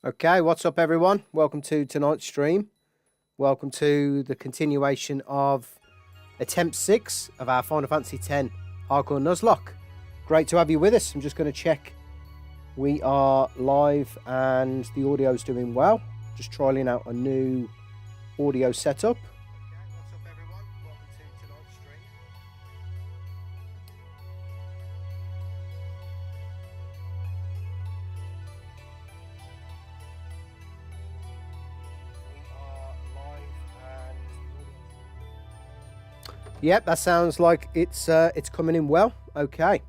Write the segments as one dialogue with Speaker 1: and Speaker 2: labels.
Speaker 1: Okay, what's up everyone? Welcome to tonight's stream. Welcome to the continuation of attempt 6 of our Final Fantasy X Hardcore Nuzlocke. Great to have you with us. I'm just going to check we are live and the audio's doing well. Just trialing out a new audio setup. Yep, that sounds like it's coming in well. Okay.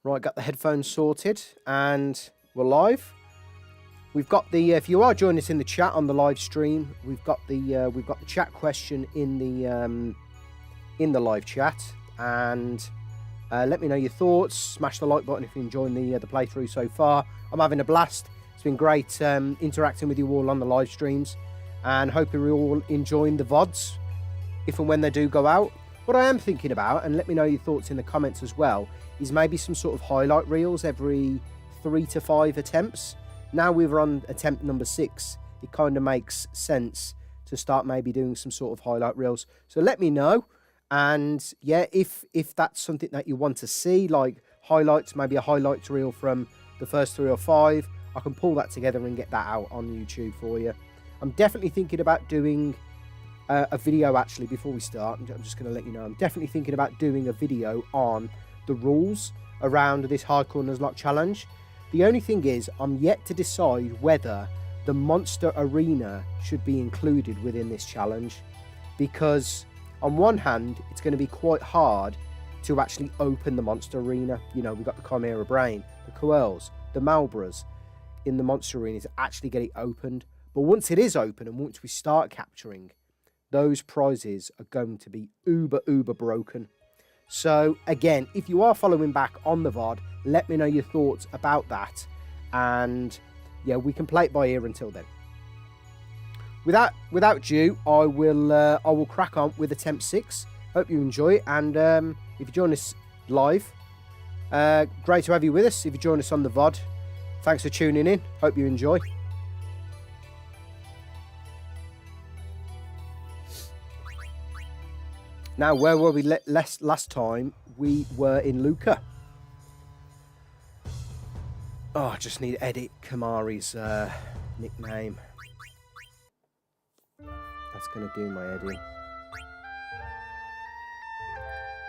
Speaker 1: Right, got the headphones sorted and we're live. We've got the if you are joining us in the chat on the live stream, we've got the chat question in the live chat, and let me know your thoughts. Smash the like button if you're enjoying the playthrough so far. I'm having a blast. It's been great interacting with you all on the live streams, and hope you're all enjoying the VODs if and when they do go out. What I am thinking about, and let me know your thoughts in the comments as well, is maybe some sort of highlight reels every 3 to 5 attempts. Now we're on attempt number 6, it kind of makes sense to start maybe doing some sort of highlight reels. So let me know, and yeah, if that's something that you want to see, like highlights, maybe a highlights reel from the first 3 or 5, I can pull that together and get that out on YouTube for you. I'm definitely thinking about doing a video, actually, before we start. I'm just going to let you know, I'm definitely thinking about doing a video on the rules around this Hardcore Nuzlocke challenge. The only thing is, I'm yet to decide whether the monster arena should be included within this challenge, because on one hand, it's going to be quite hard to actually open the monster arena. You know, we've got the Chimera Brain, the Coels, the Malboras in the monster arena to actually get it opened. But once it is open and once we start capturing, those prizes are going to be uber broken. So again, if you are following back on the VOD, let me know your thoughts about that, and yeah, we can play it by ear until then. Without due, I will crack on with attempt 6. Hope you enjoy it, and if you join us live, great to have you with us. If you join us on the VOD, thanks for tuning in. Hope you enjoy. Now, where were we last time? We were in Luca. Oh, I just need to edit Kamari's nickname. That's going to do my editing.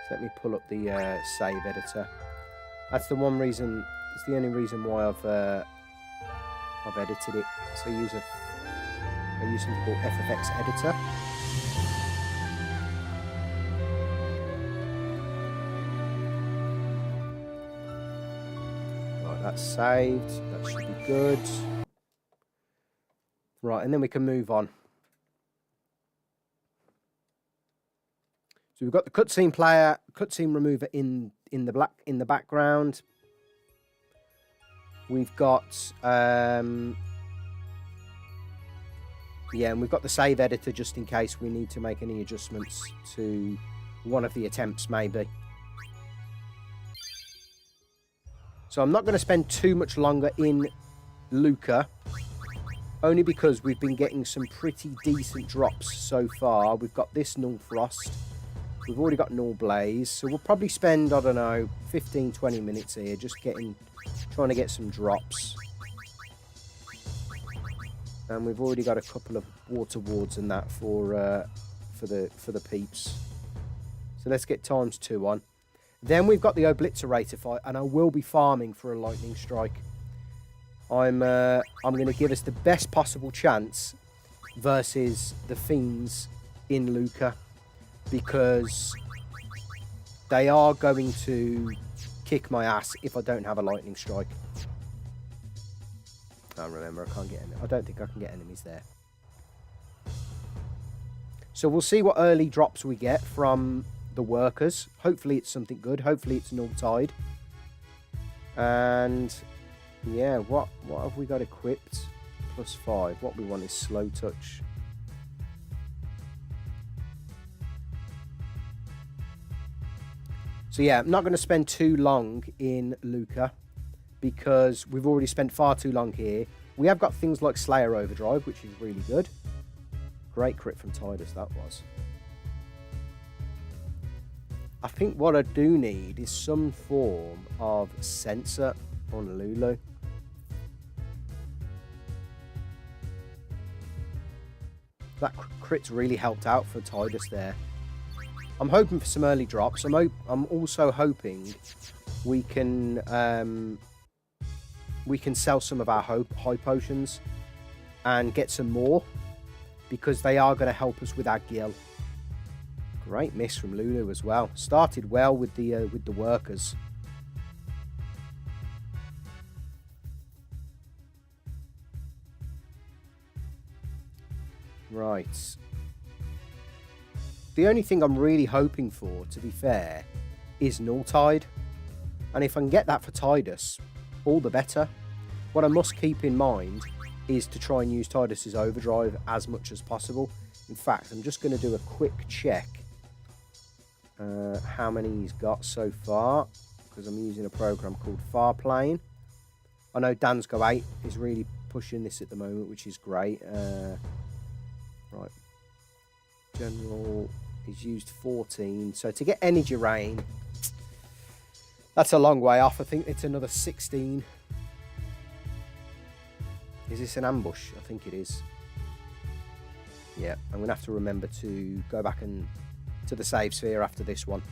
Speaker 1: So let me pull up the save editor. That's the one reason. It's the only reason why I've edited it. So I use something called FFX editor. Right, that's saved. That should be good. Right, and then we can move on. So we've got the cutscene player, cutscene remover in the background. We've got and we've got the save editor just in case we need to make any adjustments to one of the attempts maybe. So I'm not going to spend too much longer in Luca, only because we've been getting some pretty decent drops so far. We've got this Null Frost. We've already got Null Blaze, so we'll probably spend, I don't know, 15-20 minutes here just trying to get some drops. And we've already got a couple of water wards and that for the peeps. So let's get ×2 on. Then we've got the Oblitzerator fight, and I will be farming for a lightning strike. I'm going to give us the best possible chance versus the fiends in Luca, because they are going to kick my ass if I don't have a lightning strike. I remember, I can't get any. I don't think I can get enemies there. So we'll see what early drops we get from the workers. Hopefully it's something good. Hopefully it's Null Tide. And yeah, what have we got equipped? +5. What we want is slow touch. So yeah, I'm not going to spend too long in Luca because we've already spent far too long here. We have got things like Slayer Overdrive, which is really good. Great crit from Tidus, that was. I think what I do need is some form of sensor on Lulu. That crit's really helped out for Tidus there. I'm hoping for some early drops. I'm also hoping we can sell some of our high potions and get some more, because they are going to help us with our Gil. Great miss from Lulu as well. Started well with the workers. Right. The only thing I'm really hoping for, to be fair, is Nulltide. And if I can get that for Tidus, all the better. What I must keep in mind is to try and use Tidus's Overdrive as much as possible. In fact, I'm just going to do a quick check how many he's got so far, because I'm using a program called Far Playing. I know Dan's Go 8 is really pushing this at the moment, which is great. Right. General is used 14. So to get Energy Rain, that's a long way off. I think it's another 16. Is this an ambush? I think it is. Yeah, I'm going to have to remember to go back and to the save sphere after this one.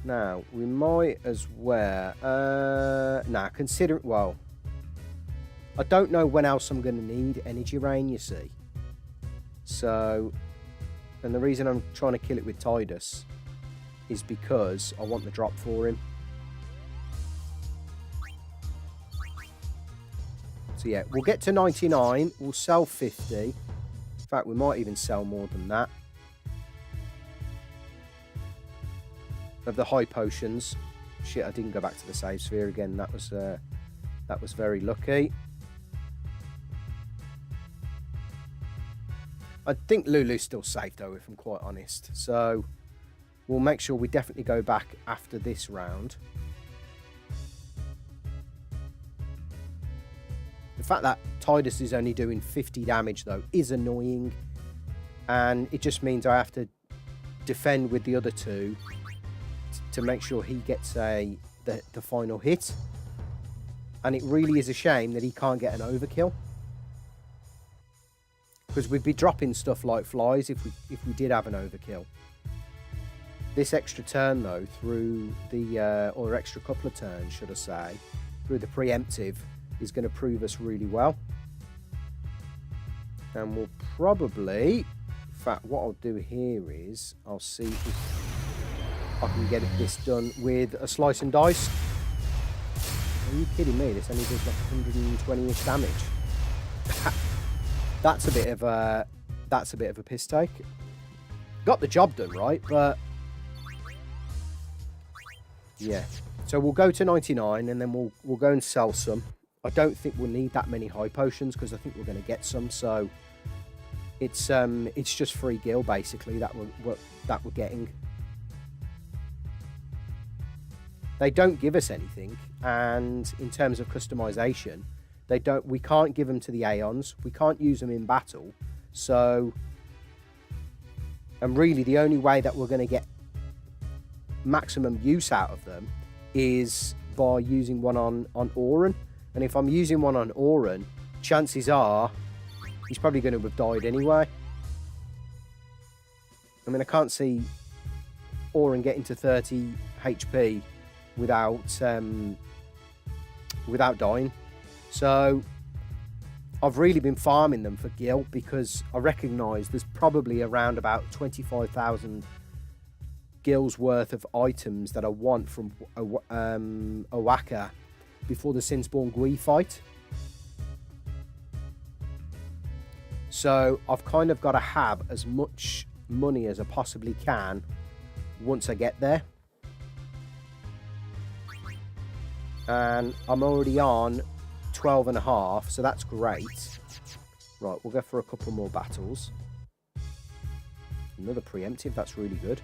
Speaker 1: Now, we might as well... nah, consider... Well, I don't know when else I'm going to need Energy Rain, you see. So, and the reason I'm trying to kill it with Tidus is because I want the drop for him. So yeah, we'll get to 99. We'll sell 50. In fact, we might even sell more than that. Of the high potions. Shit, I didn't go back to the save sphere again. That was very lucky. I think Lulu's still safe though, if I'm quite honest. So we'll make sure we definitely go back after this round. The fact that Tidus is only doing 50 damage though is annoying, and it just means I have to defend with the other two to make sure he gets the final hit. And it really is a shame that he can't get an overkill, because we'd be dropping stuff like flies if we did have an overkill. This extra turn though, through the or extra couple of turns should I say, through the preemptive, is going to prove us really well. And we'll probably, in fact, what I'll do here is I'll see if I can get this done with a slice and dice. Are you kidding me? This only does like 120-ish damage. That's a bit of a piss take. Got the job done, right? But yeah. So we'll go to 99 and then we'll go and sell some. I don't think we'll need that many high potions because I think we're going to get some. So it's just free gil basically that we're getting. They don't give us anything, and in terms of customization, we can't give them to the Aeons. We can't use them in battle. So, and really the only way that we're going to get maximum use out of them is by using one on Auron. And if I'm using one on Auron, chances are he's probably going to have died anyway. I mean, I can't see Auron getting to 30 HP without dying. So I've really been farming them for gil because I recognise there's probably around about 25,000 gil's worth of items that I want from Owaka before the Sinspawn Gui fight. So I've kind of got to have as much money as I possibly can once I get there. And I'm already on 12.5, so that's great. Right, we'll go for a couple more battles. Another preemptive, that's really good.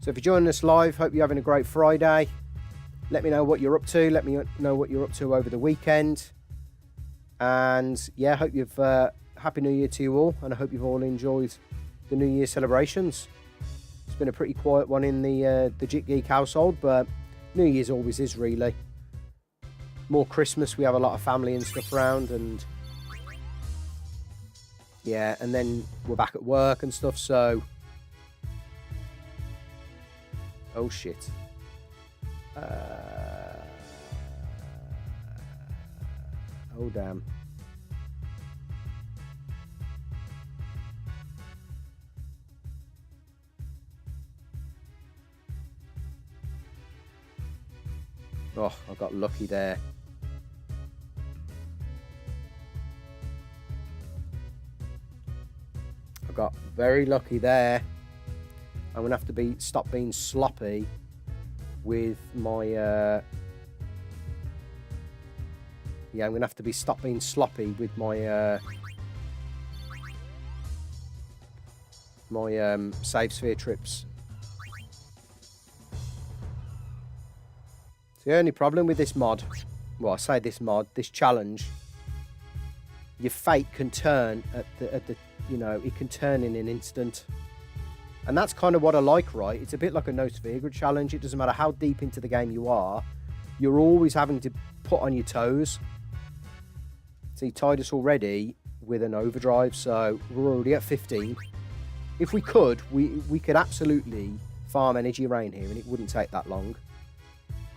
Speaker 1: So if you're joining us live, hope you're having a great Friday. Let me know what you're up to. Let me know what you're up to over the weekend. And yeah, hope you've Happy New Year to you all, and I hope you've all enjoyed the New Year celebrations. It's been a pretty quiet one in the Jit Geek household, but New Year's always is, really. More Christmas, we have a lot of family and stuff around, and yeah, and then we're back at work and stuff, so oh shit. Oh damn. Oh, I got lucky there. I got very lucky there. I'm gonna have to stop being sloppy with my yeah, I'm gonna have to stop being sloppy with my save sphere trips. The only problem with this mod, well, I say this mod, this challenge, your fate can turn at the you know, it can turn in an instant. And that's kind of what I like, right? It's a bit like a no sphere grid challenge. It doesn't matter how deep into the game you are, you're always having to put on your toes. See, Tidus already with an overdrive, so we're already at 15. If we could, we could absolutely farm energy rain here, and it wouldn't take that long.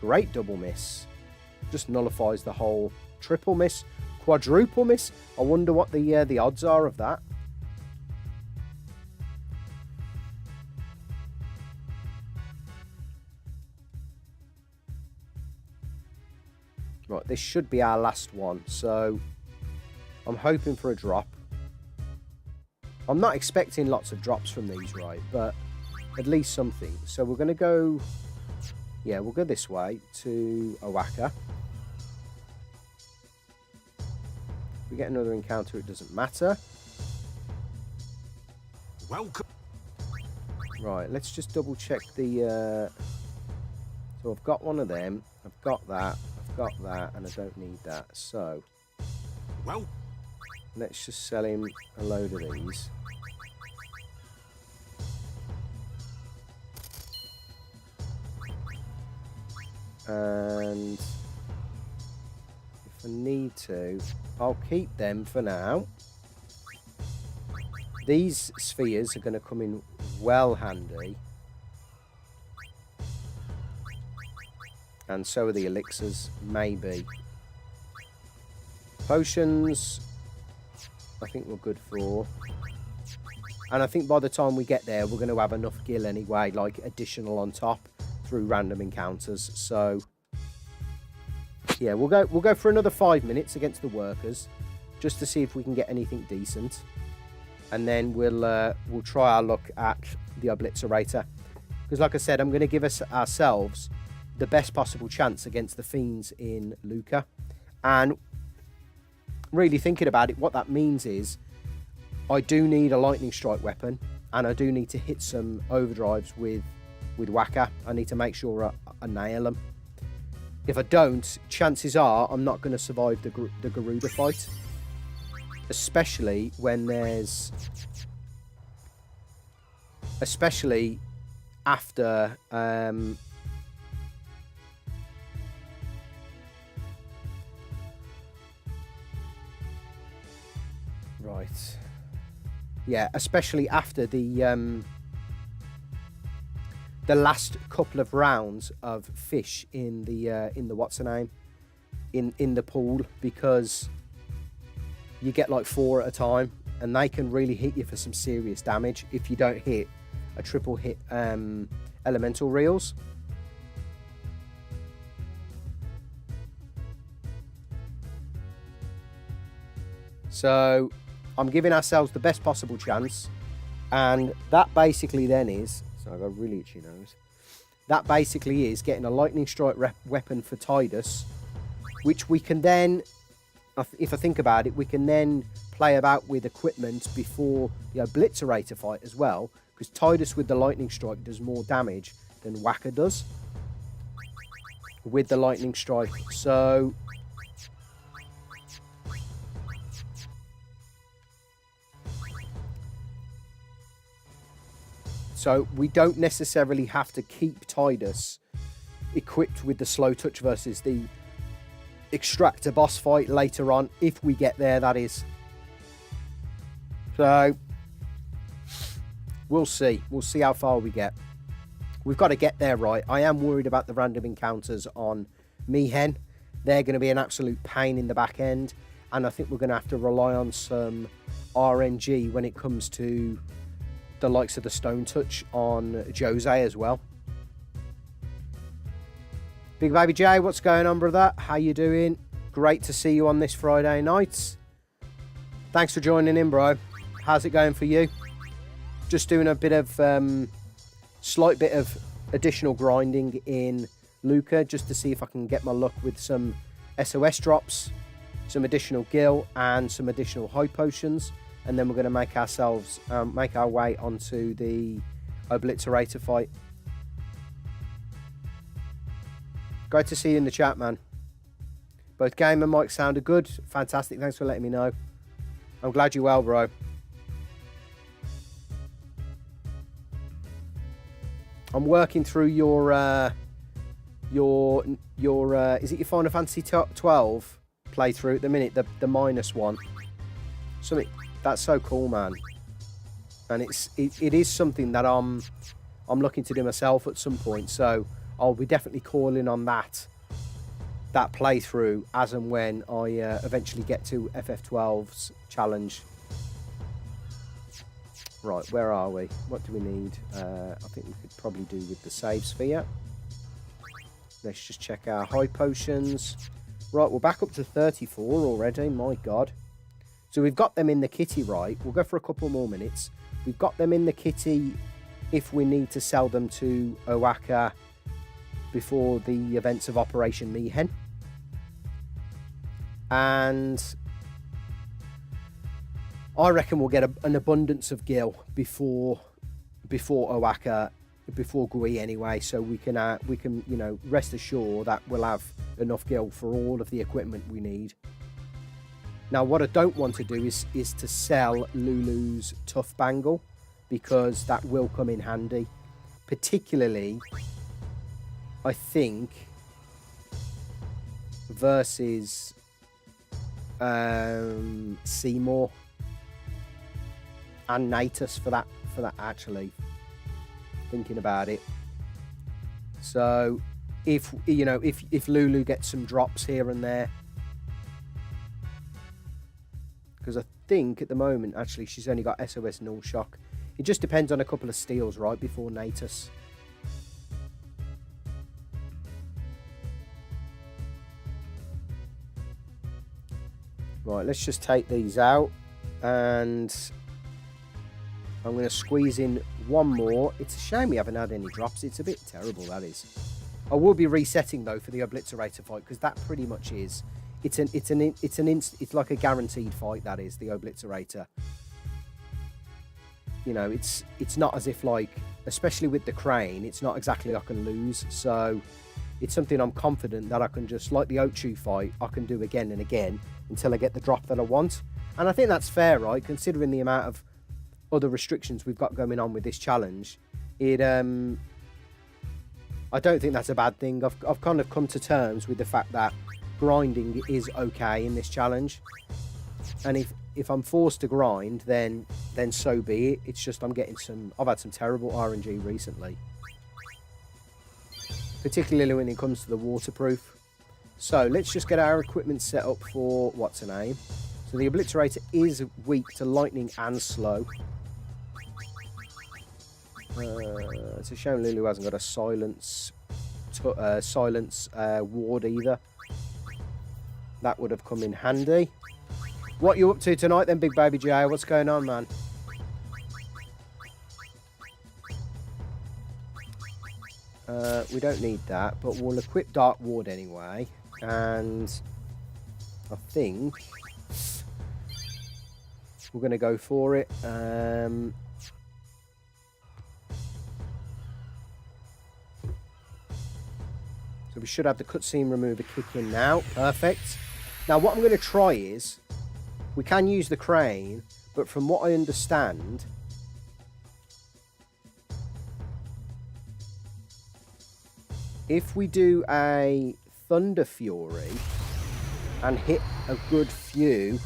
Speaker 1: Great double miss. Just nullifies the whole triple miss. Quadruple miss. I wonder what the odds are of that. Right, this should be our last one, so I'm hoping for a drop. I'm not expecting lots of drops from these, right, but at least something. So we're going to go, yeah, we'll go this way to Owaka. If we get another encounter, it doesn't matter.
Speaker 2: Welcome.
Speaker 1: Right, let's just double check the, so I've got one of them, I've got that, I've got that, and I don't need that, so
Speaker 2: well,
Speaker 1: let's just sell him a load of these. And if I need to, I'll keep them for now. These spheres are going to come in well handy. And so are the elixirs, maybe. Potions, I think we're good for. And I think by the time we get there, we're going to have enough gil anyway, like additional on top through random encounters. So yeah, we'll go for another 5 minutes against the workers, just to see if we can get anything decent. And then we'll try our luck at the Oblitzerator. Because like I said, I'm going to give ourselves the best possible chance against the fiends in Luca. And really thinking about it, what that means is I do need a lightning strike weapon, and I do need to hit some overdrives with Waka. I need to make sure I nail them. If I don't, chances are I'm not going to survive the Garuda fight, especially when there's, especially after right, yeah, especially after the last couple of rounds of fish in the what's the name, in the pool, because you get like 4 at a time, and they can really hit you for some serious damage if you don't hit a triple hit elemental reels. So I'm giving ourselves the best possible chance, and that basically then is, so I've got a really itchy nose. that basically is getting a lightning strike weapon for Tidus, which we can then, if I think about it, we can then play about with equipment before the Oblitzerator fight as well, because Tidus with the lightning strike does more damage than Waka does with the lightning strike. So we don't necessarily have to keep Tidus equipped with the slow touch versus the extractor boss fight later on, if we get there, that is. So we'll see. We'll see how far we get. We've got to get there right. I am worried about the random encounters on Mihen. They're going to be an absolute pain in the back end. And I think we're going to have to rely on some RNG when it comes to the likes of the Stone Touch on Jose as well. Big Baby J, what's going on, brother? How you doing? Great to see you on this Friday night. Thanks for joining in, bro. How's it going for you? Just doing a bit of slight bit of additional grinding in Luca, just to see if I can get my luck with some SOS drops, some additional gil, and some additional high potions. And then we're going to make ourselves make our way onto the Oblitzerator fight. Great to see you in the chat, man. Both game and mic sounded good. Fantastic. Thanks for letting me know. I'm glad you're well, bro. I'm working through your is it your Final Fantasy 12 playthrough at the minute, the -1. Something that's so cool, man. And it is something that I'm looking to do myself at some point. So I'll be definitely calling on that playthrough as and when I eventually get to FF12's challenge. Right, where are we? What do we need? I think we could probably do with the Save Sphere. Let's just check our high potions. Right, we're back up to 34 already. My God. So we've got them in the kitty, right? We'll go for a couple more minutes. We've got them in the kitty if we need to sell them to Owaka before the events of Operation Mihen. And I reckon we'll get an abundance of gil before Owaka, before Gui anyway, so we can you know, rest assured that we'll have enough gil for all of the equipment we need. Now, what I don't want to do is to sell Lulu's Tough Bangle, because that will come in handy, particularly, I think, versus Seymour and Natus for that actually, thinking about it. So if you know, if Lulu gets some drops here and there, because I think at the moment actually she's only got SOS Null Shock. It just depends on a couple of steals right before Natus. Right, let's just take these out, and I'm going to squeeze in one more. It's a shame we haven't had any drops. It's a bit terrible, that is. I will be resetting though for the Oblitzerator fight, because that pretty much is. It's like a guaranteed fight, that is, the Oblitzerator. You know, it's not as if, like, especially with the crane, it's not exactly I can lose. So it's something I'm confident that I can just, like the Ochu fight, I can do again and again until I get the drop that I want. And I think that's fair, right? Considering the amount of other restrictions we've got going on with this challenge, I don't think that's a bad thing. I've kind of come to terms with the fact that grinding is okay in this challenge, and if I'm forced to grind, then so be it. It's just I've had some terrible RNG recently, particularly when it comes to the waterproof. So let's just get our equipment set up for what's her name. So the Obliterator is weak to lightning and slow. It's a shame Lulu hasn't got a silence ward either. That would have come in handy. What you up to tonight then, Big Baby J? What's going on, man? We don't need that, but we'll equip Dark Ward anyway. And I think we're going to go for it. So we should have the cutscene remover kick in now. Perfect. Now what I'm going to try is, we can use the crane, but from what I understand, if we do a Thunder Fury and hit a good few,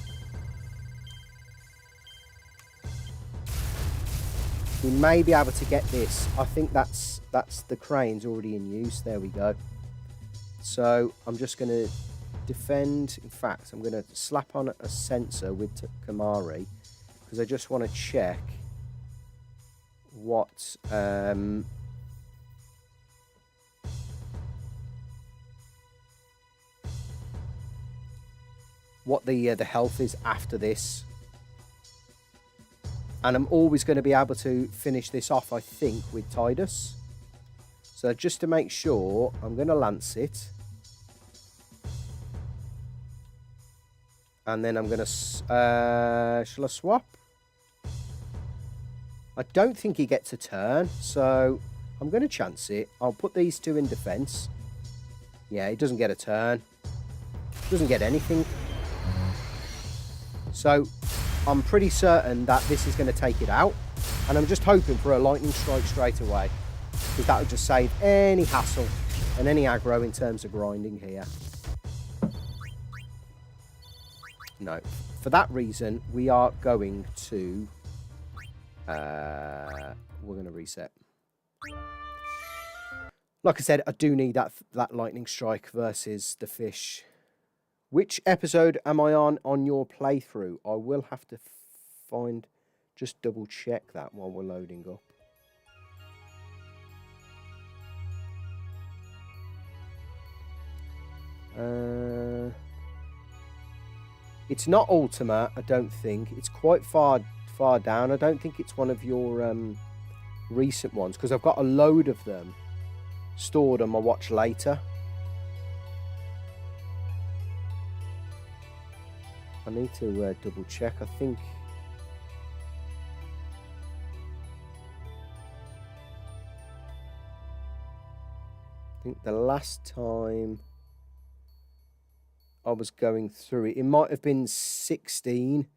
Speaker 1: we may be able to get this. I think that's the crane's already in use. There we go. So I'm just going to defend. In fact, I'm going to slap on a sensor with Kamari because I just want to check what the health is after this. And I'm always going to be able to finish this off, I think, with Tidus. So just to make sure, I'm going to lance it. And then I'm going to... shall I swap? I don't think he gets a turn, so I'm going to chance it. I'll put these two in defense. Yeah, he doesn't get a turn. Doesn't get anything. So I'm pretty certain that this is going to take it out. And I'm just hoping for a lightning strike straight away, because that would just save any hassle and any aggro in terms of grinding here. No. For that reason, we are going to... we're going to reset. Like I said, I do need that lightning strike versus the fish. Which episode am I on your playthrough? I will have to find... Just double check that while we're loading up. It's not Ultima, I don't think. It's quite far down. I don't think it's one of your recent ones, because I've got a load of them stored on my watch later. I need to double check. I think the last time I was going through it, it might have been 16,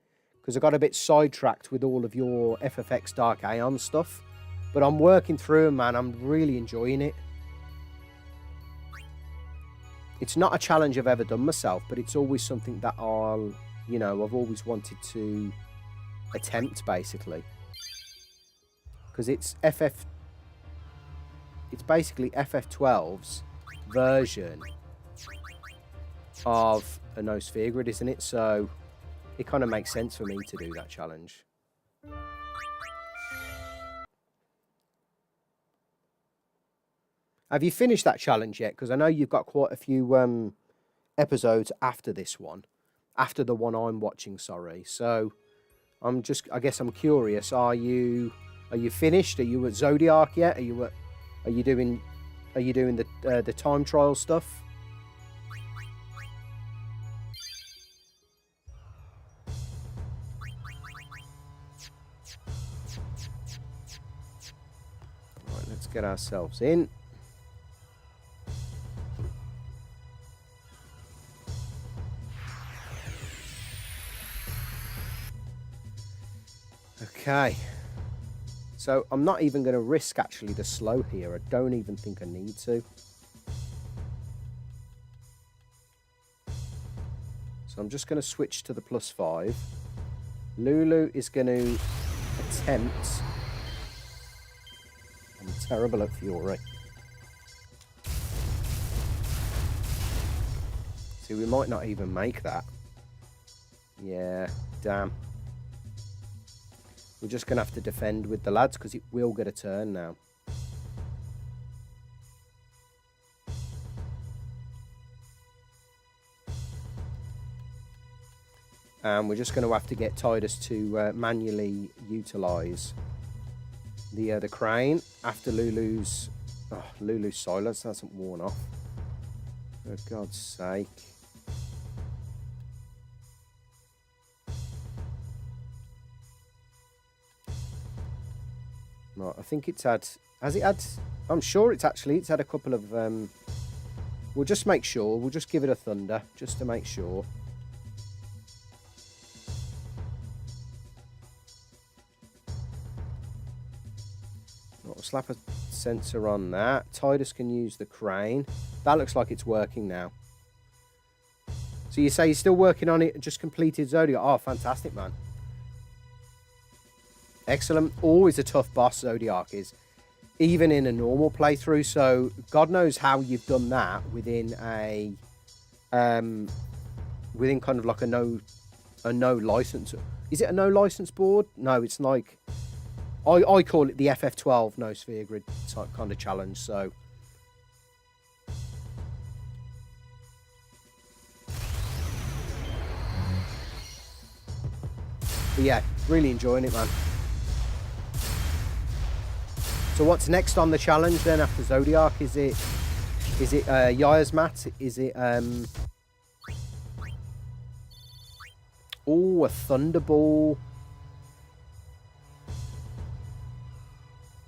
Speaker 1: because I got a bit sidetracked with all of your FFX Dark Aeon stuff. But I'm working through them, man. I'm really enjoying it. It's not a challenge I've ever done myself, but it's always something that I'll, you know, I've always wanted to attempt, basically. Because it's basically FF12's version of a no sphere grid, isn't it? So it kind of makes sense for me to do that challenge. Have you finished that challenge yet? Because I know you've got quite a few episodes after this one. After the one I'm watching, sorry. So I guess I'm curious. Are you finished? Are you at Zodiac yet? Are you doing the time trial stuff? Right, let's get ourselves in. Okay. So I'm not even going to risk actually the slow here. I don't even think I need to. So I'm just going to switch to the +5. Lulu is going to attempt... I'm terrible at Fury. See, we might not even make that. Yeah, damn. We're just going to have to defend with the lads, because it will get a turn now. And we're just going to have to get Tidus to manually utilise the crane after Lulu's Oh, Lulu's silence hasn't worn off. For God's sake. Right, I think it's had... Has it had... I'm sure it's had a couple of... We'll just make sure. We'll just give it a thunder, just to make sure. Right, we'll slap a sensor on that. Tidus can use the crane. That looks like it's working now. So you say you're still working on it, just completed Zodiac. Oh, fantastic, man. Excellent. Always a tough boss, Zodiac is. Even in a normal playthrough. So God knows how you've done that within a... within kind of like a no license. Is it a no license board? No, it's like... I call it the FF12 no sphere grid type kind of challenge, so... But yeah, really enjoying it, man. So what's next on the challenge then after Zodiac? Is it Yaya's Mat? Is it oh, a Thunderball?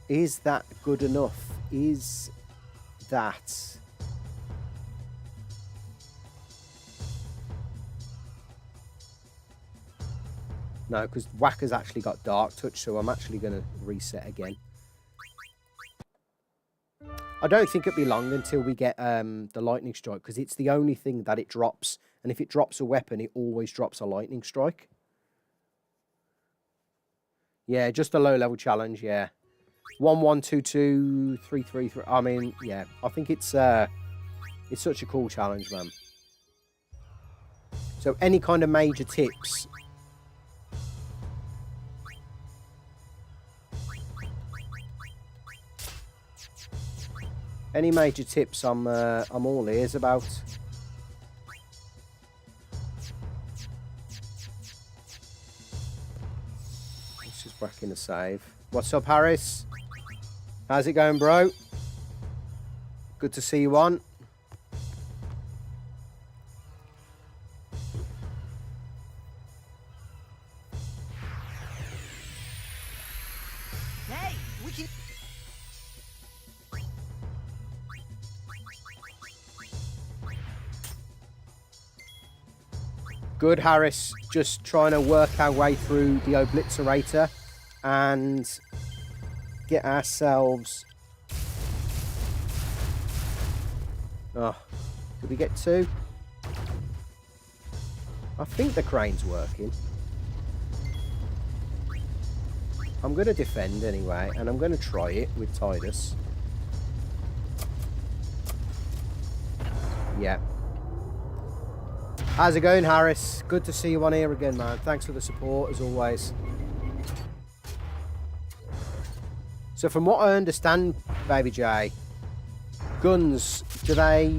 Speaker 1: Is that good enough? Is that... No, because Whacker's actually got Dark Touch, so I'm actually going to reset again. I don't think it'll be long until we get the Lightning Strike, because it's the only thing that it drops. And if it drops a weapon, it always drops a Lightning Strike. Yeah, just a low-level challenge, yeah. 1, 1, 2, 2, 3, 3, 3. I mean, yeah, I think it's such a cool challenge, man. So any kind of major tips... Any major tips I'm all ears about. Let's just whack in a save. What's up, Harris? How's it going, bro? Good to see you on.
Speaker 3: Hey, we can...
Speaker 1: Good, Harris. Just trying to work our way through the Oblitzerator and get ourselves... Oh, did we get 2? I think the crane's working. I'm going to defend anyway, and I'm going to try it with Tidus. Yeah. How's it going, Harris? Good to see you on here again, man. Thanks for the support, as always. So from what I understand, Baby J, guns, do they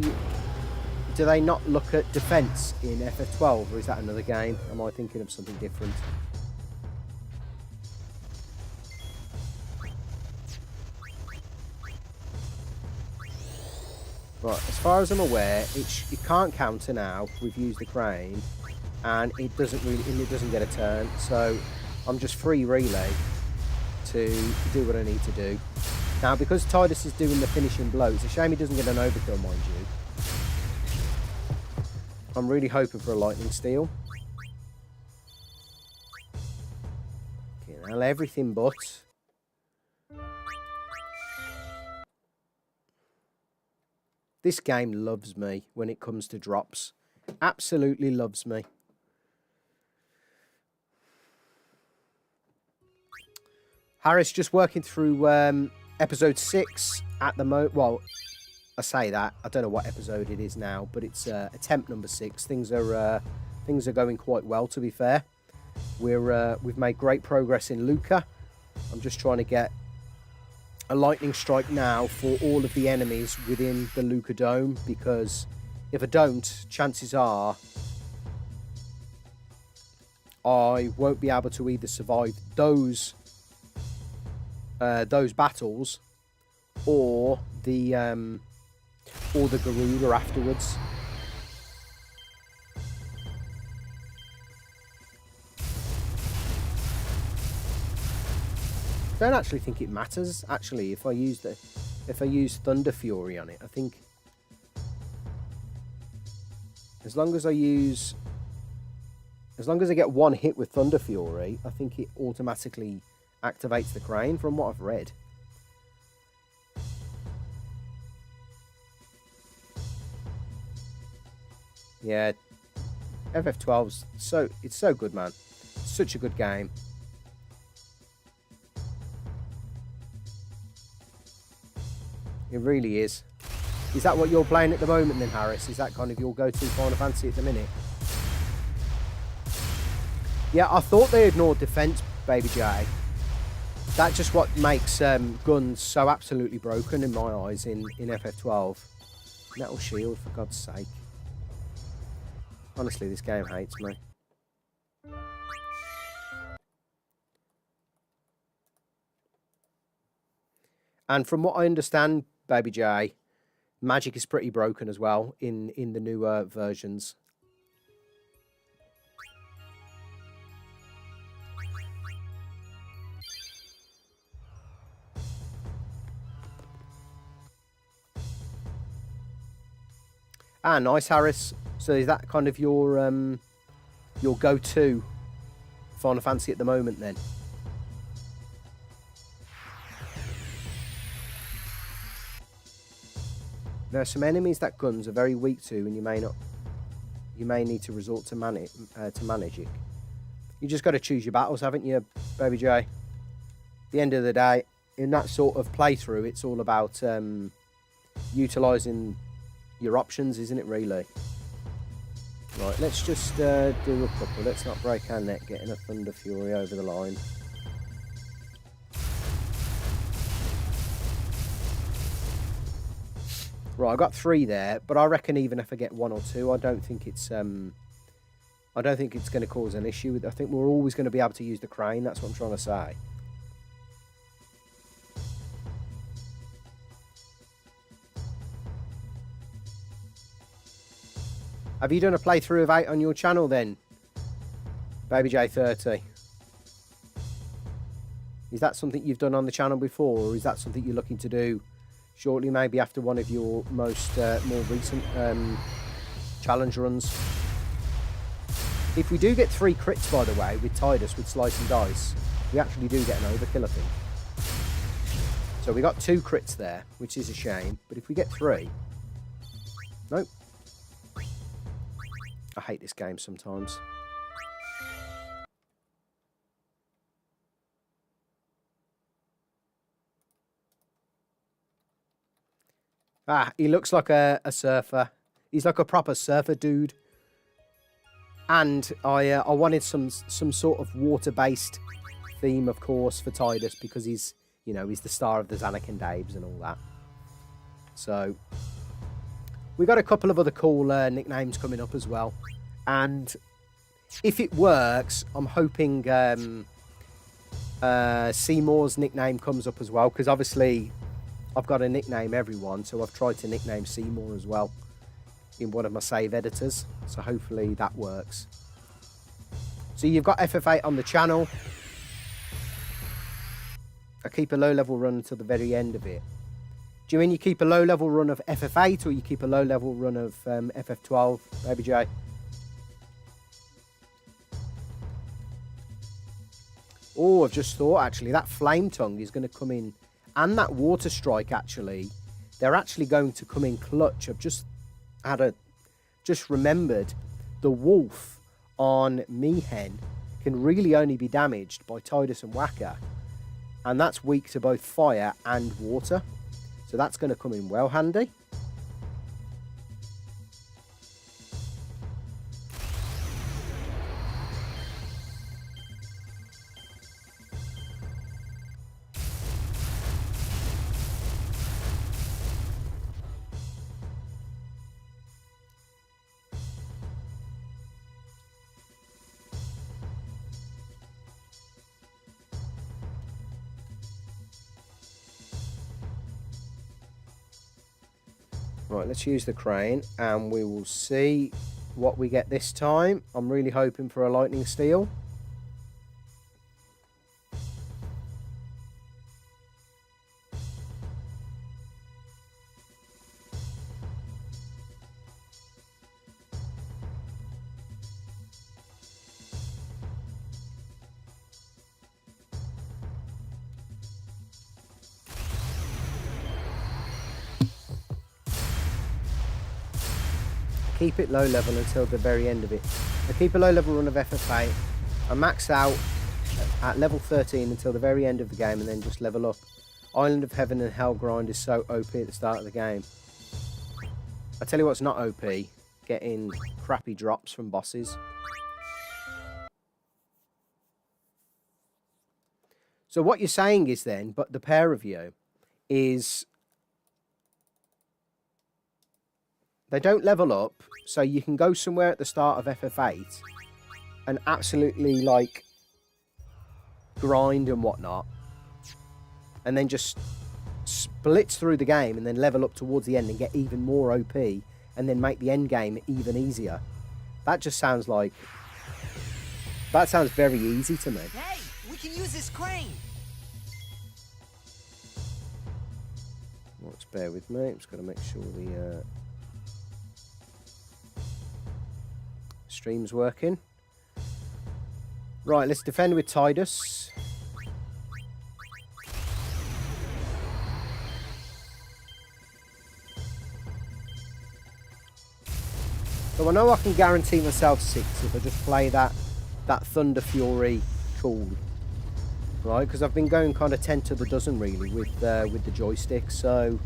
Speaker 1: not look at defense in FF12, or is that another game? Am I thinking of something different? Right, as far as I'm aware, it can't counter now. We've used the crane, and it doesn't get a turn. So I'm just free relay to do what I need to do. Now, because Tidus is doing the finishing blow, it's a shame he doesn't get an overkill, mind you. I'm really hoping for a Lightningsteel. Okay, now everything but. This game loves me when it comes to drops. Absolutely loves me. Harris just working through episode 6 at the moment. Well, I say that. I don't know what episode it is now, but it's attempt number 6. Things are going quite well, to be fair. We've made great progress in Luca. I'm just trying to get a lightning strike now for all of the enemies within the Luca Dome, because if I don't, chances are I won't be able to either survive those battles, or the Garuda afterwards. I don't actually think it matters. Actually, if I use Thunder Fury on it, I think as long as I get one hit with Thunder Fury, I think it automatically activates the crane from what I've read. Yeah, FF12's it's so good, man. It's such a good game. It really is. Is that what you're playing at the moment then, Harris? Is that kind of your go-to Final Fantasy at the minute? Yeah, I thought they ignored defense, Baby J. That's just what makes guns so absolutely broken in my eyes in FF12. Metal shield, for God's sake. Honestly, this game hates me. And from what I understand, Baby J, magic is pretty broken as well in the newer versions. Ah, nice, Harris. So is that kind of your go-to Final Fantasy at the moment then? There are some enemies that guns are very weak to, and you may need to resort to manage it. You just got to choose your battles, haven't you, Baby J? At the end of the day, in that sort of playthrough, it's all about utilising your options, isn't it, really? Right, let's just do a couple. Let's not break our neck getting a Thunder Fury over the line. Right, I got 3 there, but I reckon even if I get 1 or 2, I don't think it's going to cause an issue. I think we're always going to be able to use the crane. That's what I'm trying to say. Have you done a playthrough of 8 on your channel then, Baby J30? Is that something you've done on the channel before, or is that something you're looking to do shortly, maybe after one of your most more recent challenge runs? If we do get 3 crits, by the way, with Tidus, with Slice and Dice, we actually do get an overkill, I think. So we got 2 crits there, which is a shame. But if we get 3... Nope. I hate this game sometimes. Ah, he looks like a surfer. He's like a proper surfer dude. And I wanted some sort of water-based theme, of course, for Tidus, because he's, you know, he's the star of the Xanakin Daves and all that. So we got a couple of other cool nicknames coming up as well. And if it works, I'm hoping Seymour's nickname comes up as well, because obviously I've got to nickname everyone, so I've tried to nickname Seymour as well in one of my save editors, so hopefully that works. So you've got FF8 on the channel. I keep a low-level run until the very end of it. Do you mean you keep a low-level run of FF8, or you keep a low-level run of FF12, Baby J? Oh, I've just thought, actually, that Flame Tongue is going to come in, and that Water Strike, actually, they're actually going to come in clutch. I've just remembered the Wolf on Mihen can really only be damaged by Tidus and Waka, and that's weak to both fire and water. So that's going to come in well handy. Right, let's use the crane, and we will see what we get this time. I'm really hoping for a Lightningsteel. Keep it low level until the very end of it. I keep a low level run of FFA. I max out at level 13 until the very end of the game and then just level up. Island of Heaven and Hell grind is so OP at the start of the game. I tell you what's not OP, getting crappy drops from bosses. So what you're saying is then, but the pair of you, is they don't level up, so you can go somewhere at the start of FF8 and absolutely, like, grind and whatnot, and then just blitz through the game and then level up towards the end and get even more OP and then make the end game even easier. That just sounds like... that sounds very easy to me.
Speaker 3: Hey, we can use this crane.
Speaker 1: Well, just bear with me. I'm just going to make sure the... stream's working. Right, let's defend with Tidus. So I know I can guarantee myself 6 if I just play that Thunder Fury cool. Right, because I've been going kind of 10 to the dozen really with the joystick. So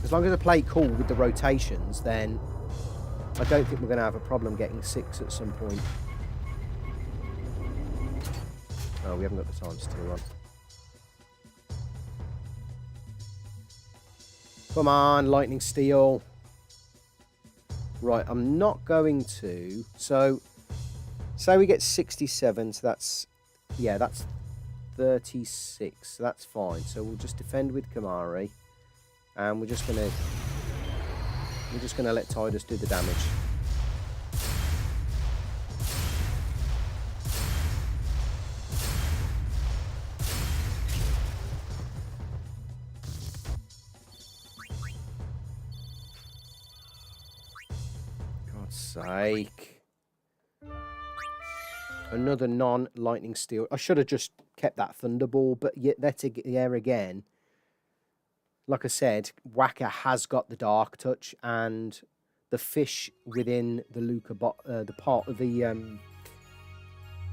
Speaker 1: as long as I play cool with the rotations, then I don't think we're going to have a problem getting 6 at some point. Oh, we haven't got the times 2 on. Come on, Lightningsteel. Right, I'm not going to. So, say we get 67, so that's... yeah, that's 36. So that's fine. So we'll just defend with Kamari. And we're just going to... let Tidus do the damage. God's sake. Another non-Lightningsteel. I should have just kept that Thunderball, but yet there again. Like I said, Waka has got the Dark Touch, and the fish within the Luca the part of the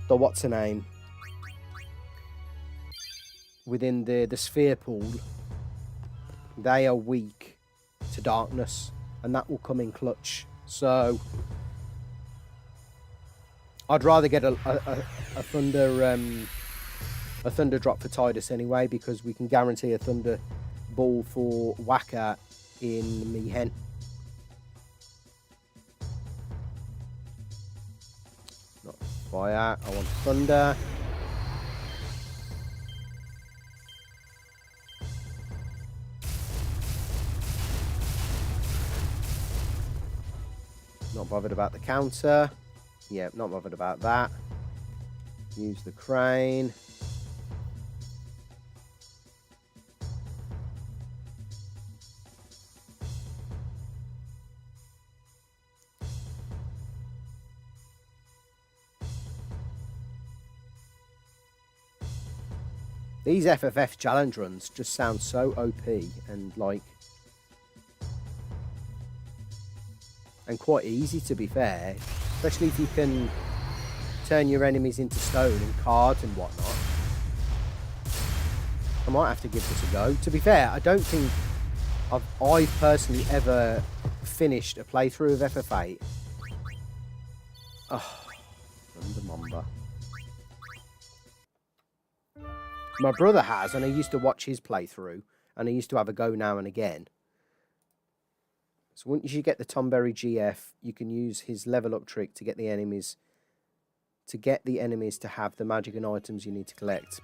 Speaker 1: what's her name? Within the sphere pool, they are weak to darkness, and that will come in clutch. So I'd rather get a thunder drop for Tidus anyway, because we can guarantee a thunder ball for Waka in Mihen. Not fire, I want thunder. Not bothered about the counter. Yeah, not bothered about that. Use the crane. These FFF challenge runs just sound so OP and like... and quite easy, to be fair. Especially if you can turn your enemies into stone and cards and whatnot. I might have to give this a go. To be fair, I don't think I've personally ever finished a playthrough of FF8. Oh, Thunder Mamba. My brother has, and I used to watch his playthrough, and I used to have a go now and again. So once you get the Tomberry GF, you can use his level up trick to get the enemies to have the magic and items you need to collect.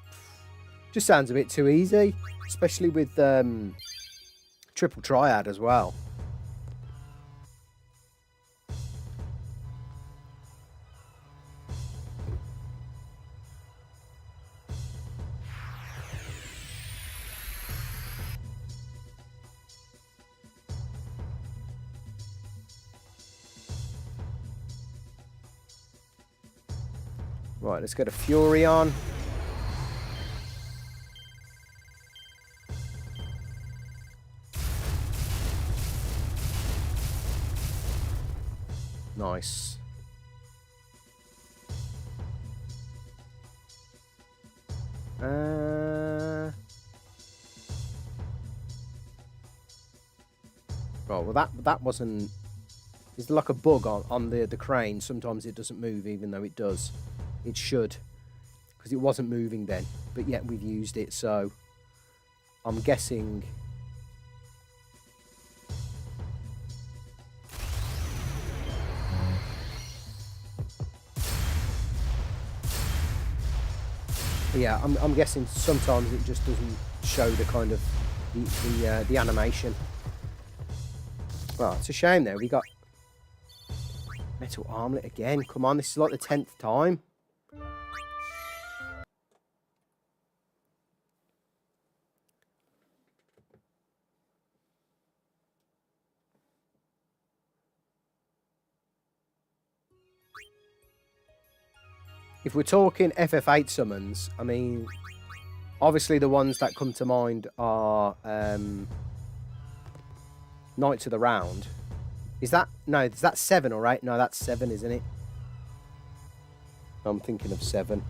Speaker 1: Just sounds a bit too easy, especially with Triple triad as well. Right, let's get a Fury on. Nice. Right, well that wasn't... It's like a bug on the crane. Sometimes it doesn't move even though it does. It should, because it wasn't moving then, but yet we've used it, so I'm guessing... Yeah, I'm guessing sometimes it just doesn't show the kind of the animation. Well, it's a shame there. We got metal armlet again. Come on, this is like the 10th time. If we're talking FF8 summons, I mean, obviously the ones that come to mind are Knights of the Round. Is that... No, is that 7 or 8? No, that's 7, isn't it? I'm thinking of 7.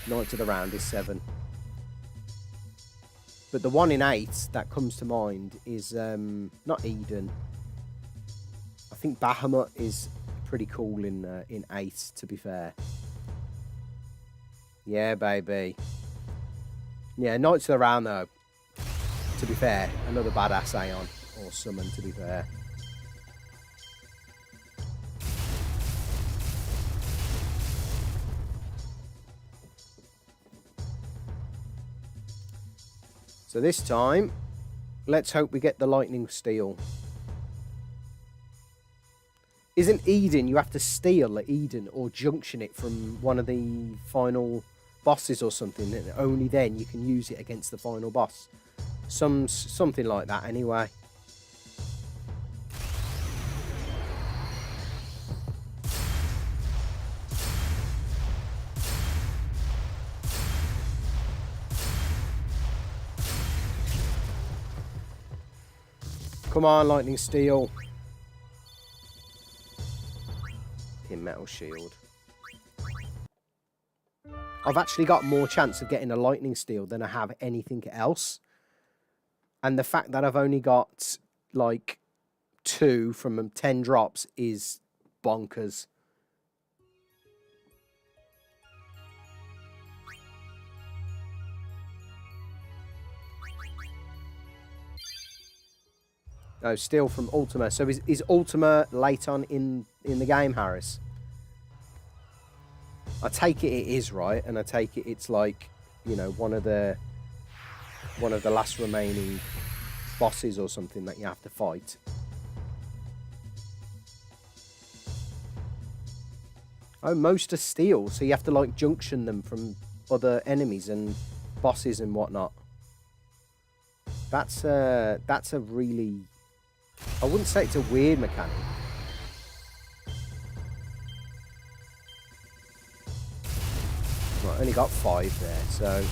Speaker 1: Knights of the Round is 7. But the one in 8 that comes to mind is not Eden. I think Bahamut is pretty cool in 8, to be fair. Yeah, baby. Yeah, Knights of the Round, though. To be fair, another badass Aeon or summon, to be fair. So this time, let's hope we get the Lightningsteel. Isn't Eden, you have to steal Eden or junction it from one of the final bosses or something, and only then you can use it against the final boss. Something like that anyway. Come on, Lightningsteel. In metal shield. I've actually got more chance of getting a Lightningsteel than I have anything else. And the fact that I've only got, like, 2 from 10 drops is bonkers. Oh, still from Ultima. So is Ultima late on in the game, Harris? I take it is, right? And I take it it's like, you know, one of the last remaining bosses or something that you have to fight. Oh, most are steel, so you have to like junction them from other enemies and bosses and whatnot. That's a really... I wouldn't say it's a weird mechanic. Right, only got 5 there, so...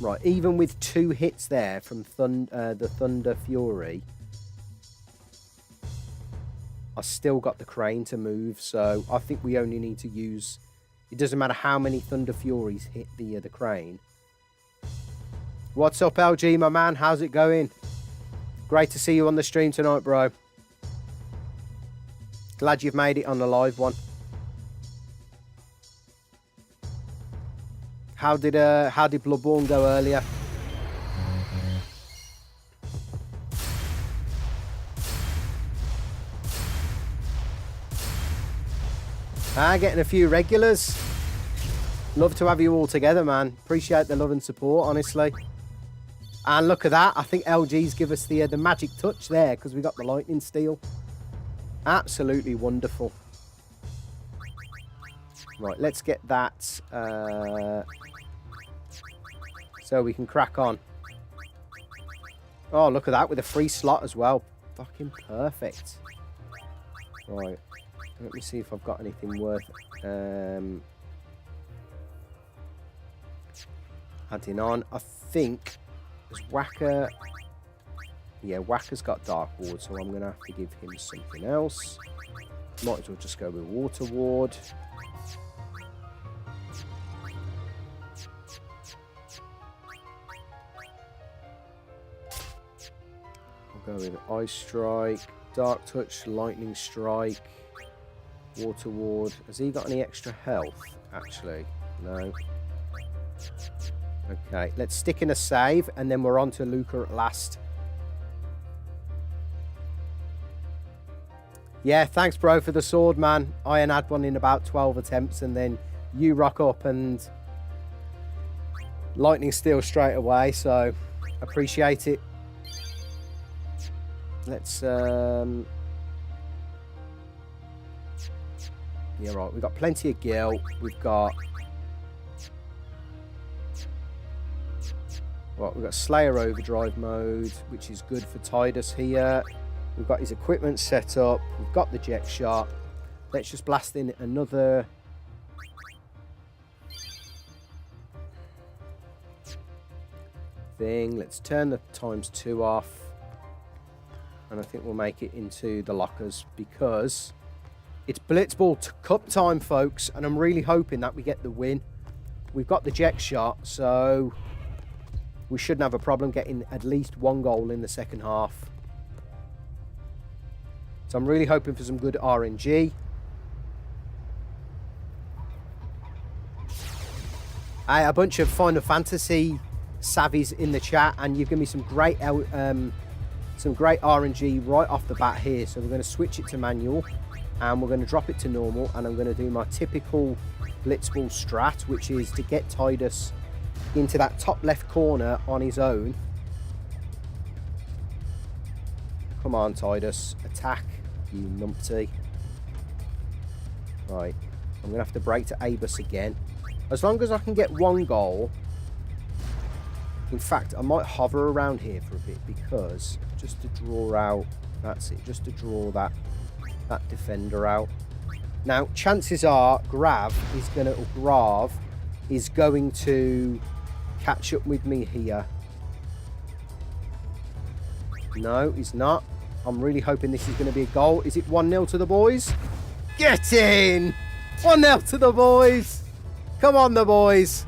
Speaker 1: Right, even with 2 hits there from the Thunder Fury, I still got the crane to move, so I think we only need to use... It doesn't matter how many Thunder Furies hit the crane. What's up, LG, my man? How's it going? Great to see you on the stream tonight, bro. Glad you've made it on the live one. How did Bloodborne go earlier? Getting a few regulars. Love to have you all together, man. Appreciate the love and support, honestly. And look at that. I think LG's give us the magic touch there because we got the Lightningsteel. Absolutely wonderful. Right, let's get that so we can crack on. Oh, look at that with a free slot as well. Fucking perfect. Right, let me see if I've got anything worth adding on. I think there's Whacker. Yeah, Whacker's got Dark Ward, so I'm going to have to give him something else. Might as well just go with Water Ward. I'll go with Ice Strike, Dark Touch, Lightning Strike, Water Ward. Has he got any extra health, actually? No. Okay, let's stick in a save, and then we're on to Luca at last. Yeah, thanks, bro, for the sword, man. I had one in about 12 attempts, and then you rock up and Lightningsteel straight away, so appreciate it. Let's, yeah, right, we've got plenty of gil. We've got... Right, we've got Slayer Overdrive mode, which is good for Tidus here. We've got his equipment set up. We've got the jet shot. Let's just blast in another thing. Let's turn the ×2 off. And I think we'll make it into the lockers because it's Blitzball Cup time, folks. And I'm really hoping that we get the win. We've got the jet shot, so we shouldn't have a problem getting at least one goal in the second half. So I'm really hoping for some good RNG. A bunch of Final Fantasy savvies in the chat, and you've given me some great RNG right off the bat here. So we're going to switch it to manual, and we're going to drop it to normal, and I'm going to do my typical Blitzball strat, which is to get Tidus into that top left corner on his own. Come on, Tidus, attack, you numpty. Right, I'm gonna have to break to Abus again. As long as I can get one goal. In fact, I might hover around here for a bit because just to draw out, that's it, just to draw that defender out. Now, chances are Grav is going to catch up with me here. No, he's not. I'm really hoping this is going to be a goal. Is it 1-0 to the boys? Get in! 1-0 to the boys! Come on, the boys!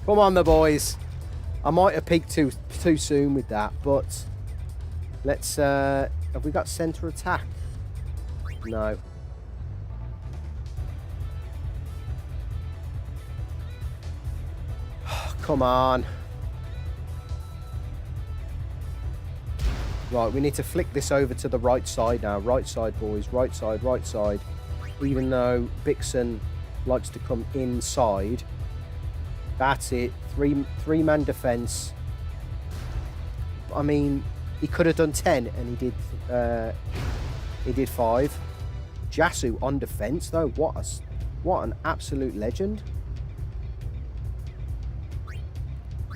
Speaker 1: Come on, the boys! I might have peaked too soon with that, but let's... have we got centre attack? No. Come on. Right, we need to flick this over to the right side now. Right side, boys. Right side, right side. Even though Bixen likes to come inside. That's it. Three-man defence. I mean, he could have done 10, and he did 5. Jasu on defence, though. What an absolute legend.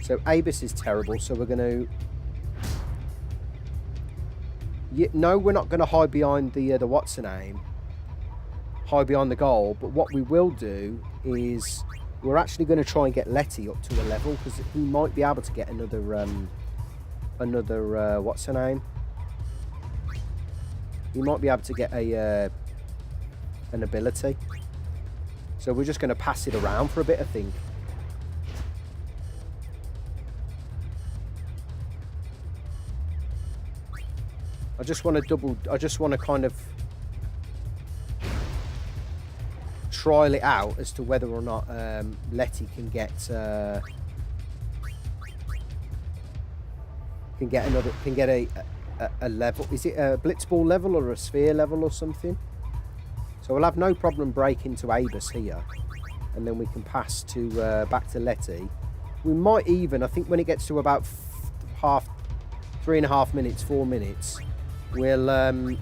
Speaker 1: So Abus is terrible, so we're going to... No, we're not going to hide behind the what's-her-name. Hide behind the goal, but what we will do is we're actually going to try and get Letty up to a level, because he might be able to get another what's-her-name. He might be able to get an ability. So we're just going to pass it around for a bit, I think. I just want to kind of trial it out as to whether or not Letty can get a level. Is it a Blitzball level or a sphere level or something? So So we'll have no problem breaking to Abus here. And then we can pass to back to Letty. We might even, I think when it gets to about 3.5 minutes, 4 minutes, we'll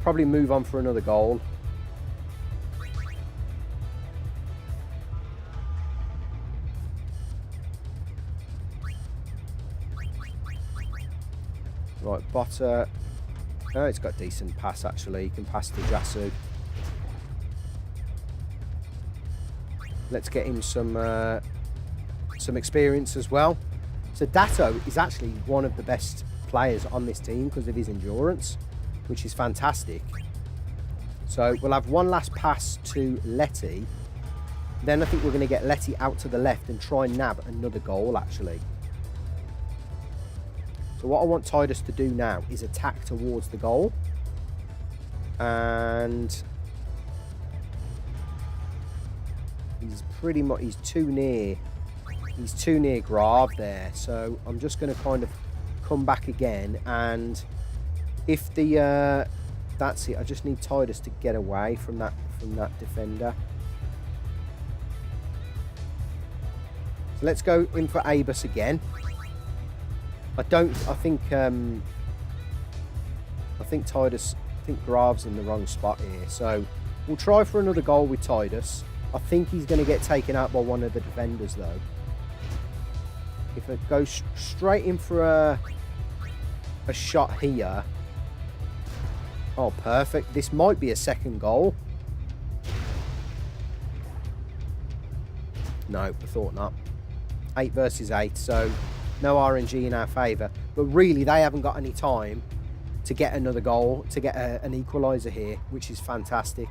Speaker 1: probably move on for another goal. Right, Botter. Oh, it's got decent pass actually. You can pass to Jasu. Let's get him some experience as well. So Datto is actually one of the best players on this team because of his endurance, which is fantastic. So we'll have one last pass to Letty. Then I think we're going to get Letty out to the left and try and nab another goal actually. So what I want Tidus to do now is attack towards the goal. And he's pretty much, he's too near Grav there. So I'm just going to kind of come back again. And if the, that's it, I just need Tidus to get away from that defender. So let's go in for Abus again. I think Grav's in the wrong spot here. So we'll try for another goal with Tidus. I think he's going to get taken out by one of the defenders though. If I go straight in for a shot here. Oh, perfect. This might be a second goal. No, I thought not. 8 versus 8, so no RNG in our favour. But really, they haven't got any time to get another goal, to get an equaliser here, which is fantastic.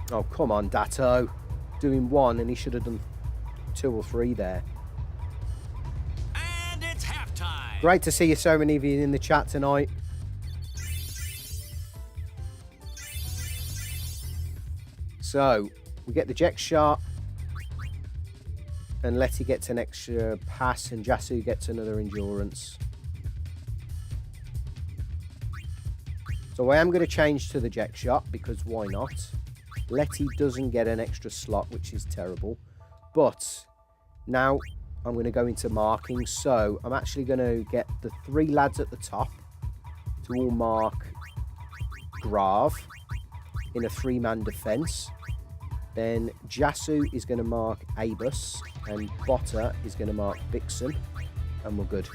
Speaker 1: Oh, come on, Datto. Doing 1, and he should have done 2 or 3 there.
Speaker 2: And it's halftime.
Speaker 1: Great to see you, so many of you in the chat tonight. So, we get the Jex shot. And Letty gets an extra pass, and Jasu gets another endurance. So I am going to change to the Jex shot, because why not? Letty doesn't get an extra slot, which is terrible. But now I'm going to go into marking. So I'm actually going to get the 3 lads at the top to all mark Grav in a 3-man defence. Then Jasu is going to mark Abus, and Botter is going to mark Vixen, and we're good.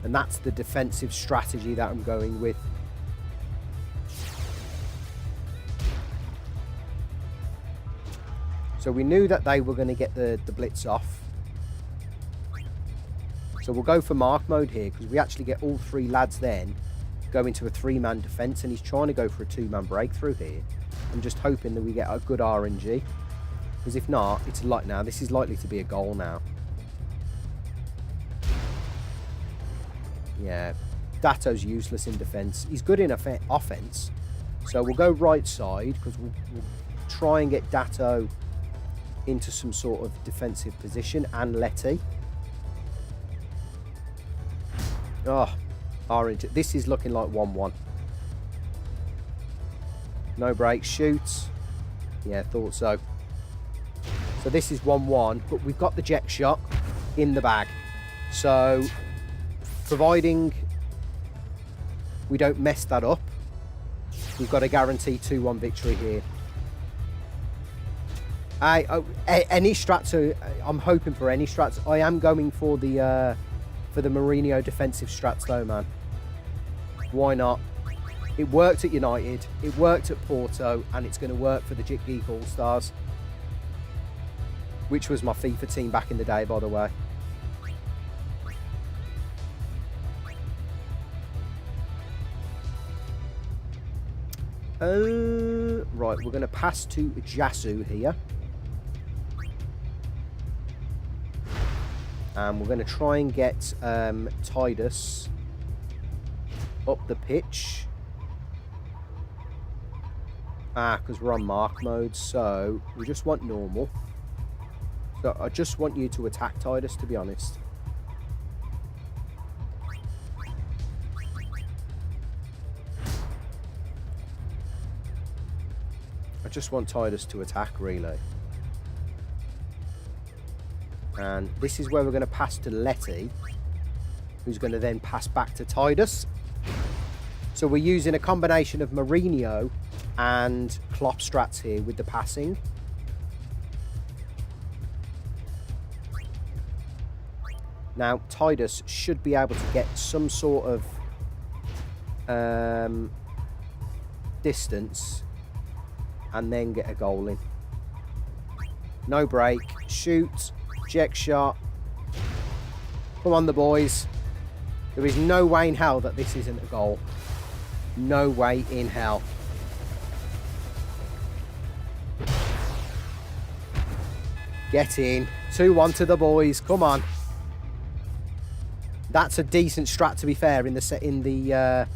Speaker 1: And that's the defensive strategy that I'm going with. So we knew that they were going to get the blitz off. So we'll go for mark mode here, because we actually get all 3 lads then go into a 3-man defence, and he's trying to go for a 2-man breakthrough here. I'm just hoping that we get a good RNG, because if not, it's like now. This is likely to be a goal now. Yeah, Datto's useless in defence. He's good in offence. So we'll go right side, because we'll try and get Datto into some sort of defensive position, and Letty. Oh, RNG. This is looking like 1-1. No break, shoots. Yeah, thought so. So this is 1-1, but we've got the Jex shot in the bag. So, providing we don't mess that up, we've got a guaranteed 2-1 victory here. Any strats, I'm hoping for any strats. I am going for the Mourinho defensive strats though, man. Why not? It worked at United, it worked at Porto, and it's going to work for the Jit Geek All-Stars, which was my FIFA team back in the day, by the way. Right, we're going to pass to Jasu here. And we're going to try and get Tidus up the pitch. Because we're on mark mode, so we just want normal. So I just want you to attack Tidus, to be honest. I just want Tidus to attack, really. And this is where we're going to pass to Letty, who's going to then pass back to Tidus. So we're using a combination of Mourinho and Klopp strats here with the passing. Now, Tidus should be able to get some sort of distance and then get a goal in. No break. Shoot. Eject shot. Come on, the boys. There is no way in hell that this isn't a goal. No way in hell. Get in. 2-1 to the boys. Come on. That's a decent strat, to be fair, in the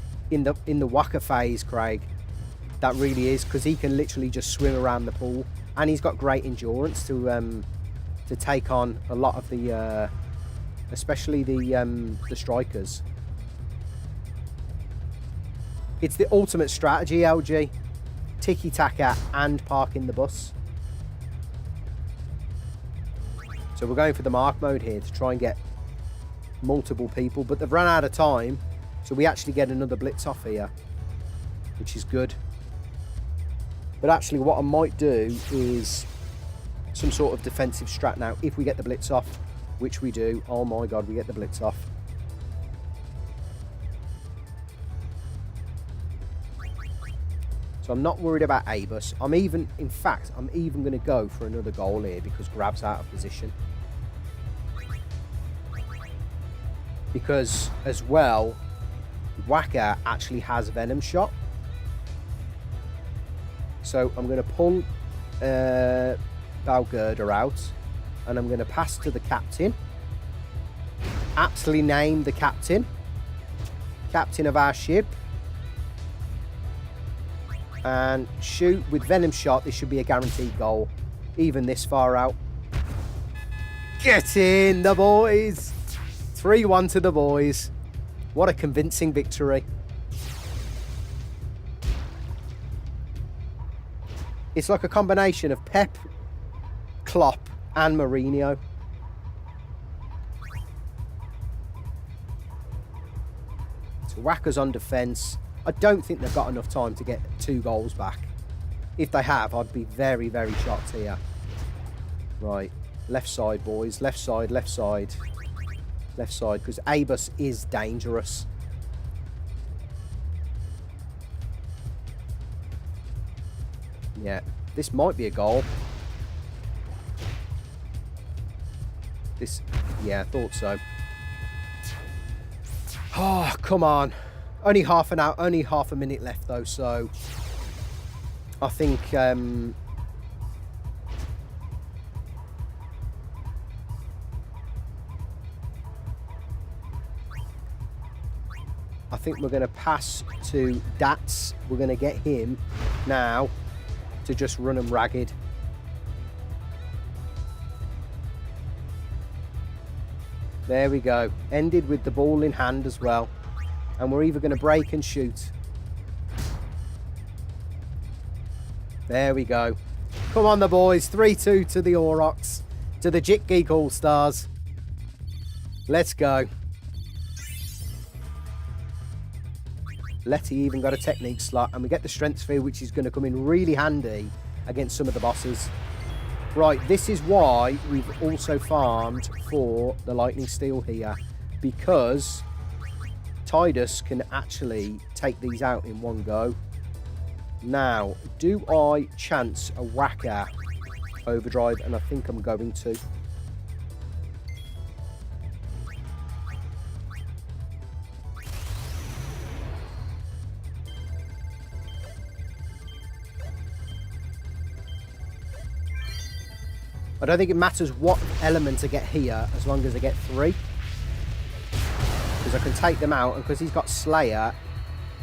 Speaker 1: Waka phase, Craig. That really is, because he can literally just swim around the pool, and he's got great endurance to take on a lot of the, especially the strikers. It's the ultimate strategy, LG. Tiki-taka and parking the bus. So we're going for the mark mode here to try and get multiple people, but they've run out of time, so we actually get another blitz off here, which is good. But actually what I might do is some sort of defensive strat now if we get the blitz off, which we do. Oh my god, we get the blitz off. So I'm not worried about Abus. In fact, I'm even going to go for another goal here because Grab's out of position. Because, as well, Waka actually has Venom Shot. So I'm going to pull Valgerda out. And I'm going to pass to the captain. Aptly name the captain. Captain of our ship. And shoot with Venom Shot. This should be a guaranteed goal. Even this far out. Get in, the boys. 3-1 to the boys. What a convincing victory. It's like a combination of Pep, Klopp and Mourinho. So Waka's on defence. I don't think they've got enough time to get 2 goals back. If they have, I'd be very, very shocked here. Right. Left side, boys. Left side, left side. Left side, because Abus is dangerous. Yeah, this might be a goal. Yeah, I thought so. Oh, come on. Only half an hour, only half a minute left though, so I think we're going to pass to Dats. We're going to get him now to just run them ragged. There we go. Ended with the ball in hand as well. And we're either going to break and shoot. There we go. Come on, the boys. 3-2 to the Aurochs. To the Jit Geek All-Stars. Let's go. Letty even got a technique slot, and we get the strength sphere, which is going to come in really handy against some of the bosses. Right, this is why we've also farmed for the Lightningsteel here, because Tidus can actually take these out in one go. Now, do I chance a Waka overdrive? And I think I'm going to. I don't think it matters what element I get here, as long as I get 3. Because I can take them out, and because he's got Slayer,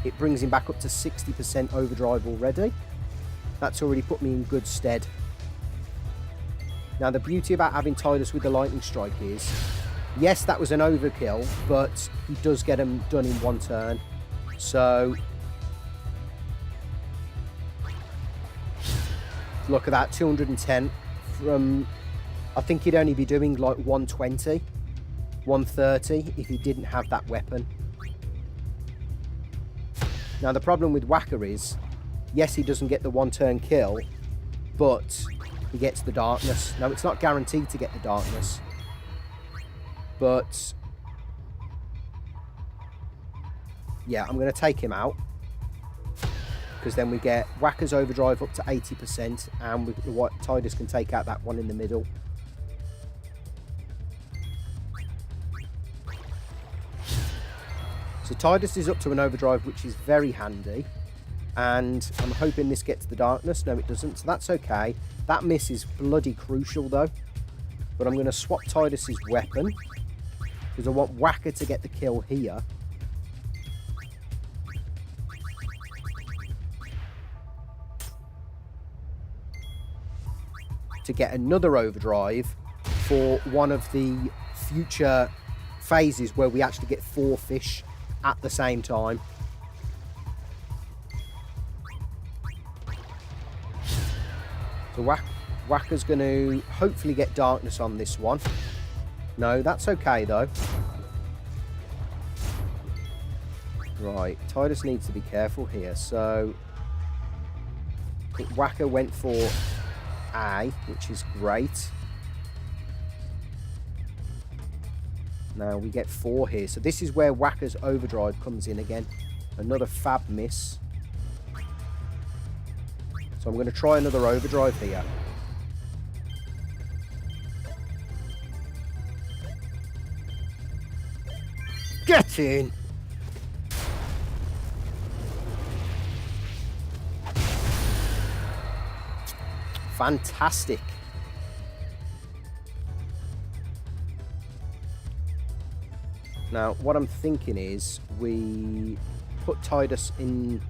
Speaker 1: it brings him back up to 60% overdrive already. That's already put me in good stead. Now, the beauty about having Tidus with the Lightning Strike is, yes, that was an overkill, but he does get them done in one turn. So, look at that, 210 from, I think he'd only be doing like 120, 130 if he didn't have that weapon. Now, the problem with Whacker is, yes, he doesn't get the one-turn kill, but he gets the darkness. Now, it's not guaranteed to get the darkness, but yeah, I'm going to take him out, because then we get Whacker's overdrive up to 80%, and Tidus can take out that one in the middle. So Tidus is up to an overdrive, which is very handy, and I'm hoping this gets the darkness. No, it doesn't, so that's okay. That miss is bloody crucial though, but I'm going to swap Tidus's weapon, because I want Whacker to get the kill here. To get another overdrive for one of the future phases where we actually get 4 fish at the same time. So Whacker's going to hopefully get darkness on this one. No, that's okay though. Right, Tidus needs to be careful here. So Whacker went for A, which is great. Now we get 4 here. So this is where Whacker's overdrive comes in again. Another fab miss. So I'm going to try another overdrive here. Get in! Fantastic. Now, what I'm thinking is we put Tidus in...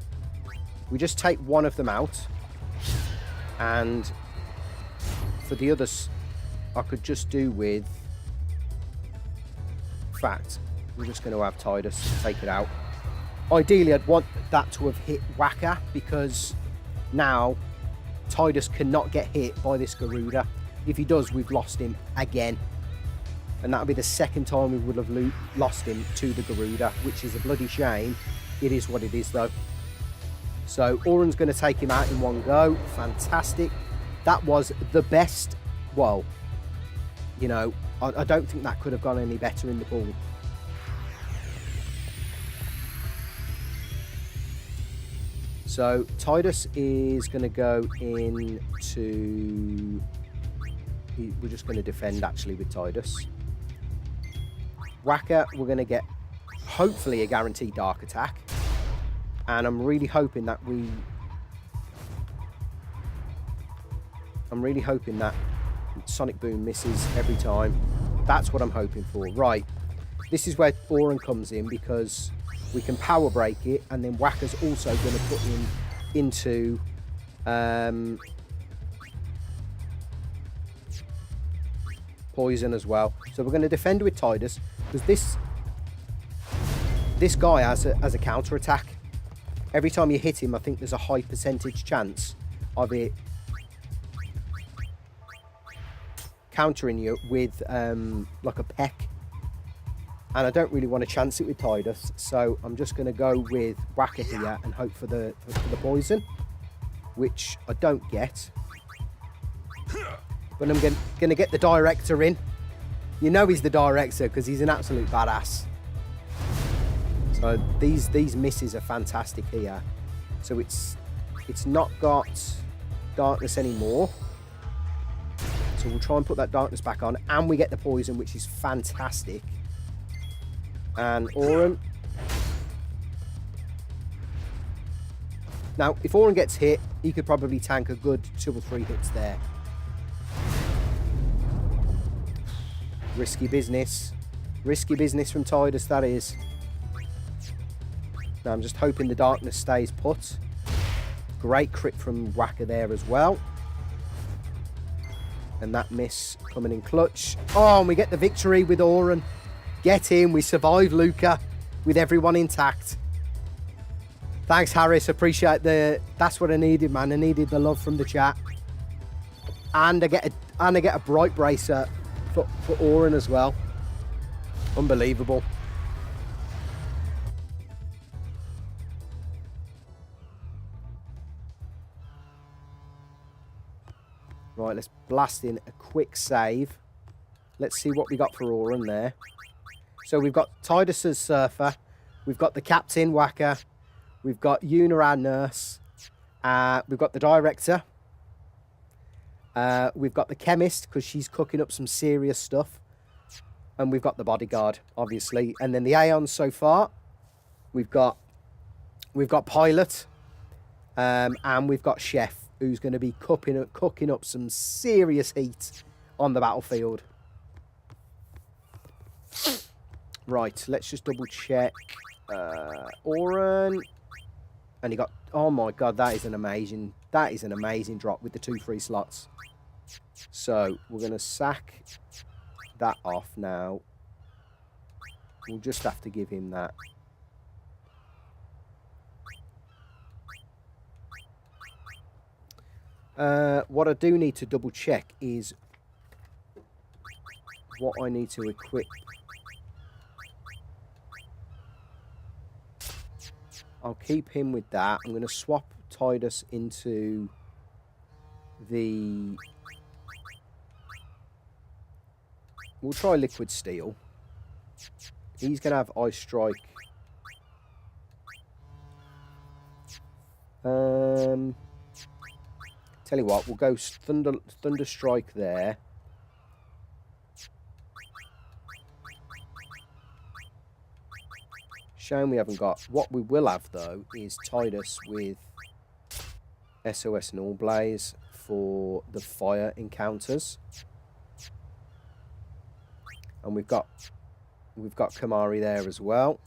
Speaker 1: We just take one of them out. And for the others, I could just do with... In fact, we're just going to have Tidus take it out. Ideally, I'd want that to have hit Whacker, because now Tidus cannot get hit by this Garuda. If he does, we've lost him again. And that'll be the second time we would have lost him to the Garuda, which is a bloody shame. It is what it is, though. So Auron's going to take him out in one go. Fantastic. That was the best. Well, you know, I don't think that could have gone any better in the pool. So Tidus is going to go into... We're just going to defend, actually, with Tidus. Whacker, we're going to get, hopefully, a guaranteed dark attack. And I'm really hoping that Sonic Boom misses every time. That's what I'm hoping for. Right. This is where Auron comes in, because we can power break it, and then Whacker's also going to put him into poison as well. So we're going to defend with Tidus, because this guy has a counter attack. Every time you hit him, I think there's a high percentage chance of it countering you with like a peck. And I don't really want to chance it with Tidus, so I'm just going to go with Whacker here and hope for the poison, which I don't get. But I'm going to get the director in. You know he's the director because he's an absolute badass. So these misses are fantastic here. So it's not got darkness anymore. So we'll try and put that darkness back on, and we get the poison, which is fantastic. And Auron. Now, if Auron gets hit, he could probably tank a good 2 or 3 hits there. Risky business. Risky business from Tidus, that is. Now, I'm just hoping the darkness stays put. Great crit from Whacker there as well. And that miss coming in clutch. Oh, and we get the victory with Auton. Get in. We survived Luca with everyone intact. Thanks, Harris. Appreciate that's what I needed, man. I needed the love from the chat. And I get a bright bracer for Auton as well. Unbelievable. Right, let's blast in a quick save. Let's see what we got for Auton there. So we've got Tidus as Surfer. We've got the Captain, Whacker. We've got Una, our nurse. We've got the Director. We've got the Chemist, because she's cooking up some serious stuff. And we've got the Bodyguard, obviously. And then the Aeons so far. We've got Pilot. And we've got Chef, who's going to be cooking up some serious heat on the battlefield. Right, let's just double check. Auton. And he got, oh my god, that is an amazing drop with the 2 free slots. So we're going to sack that off now. We'll just have to give him that. What I do need to double check is what I need to equip. I'll keep him with that. I'm going to swap Tidus into the... We'll try Liquid Steel. He's going to have Ice Strike. Tell you what, we'll go Thunder Strike there. Shame we haven't got. What we will have though is Tidus with SOS Null Blaze for the fire encounters, and we've got Kamari there as well.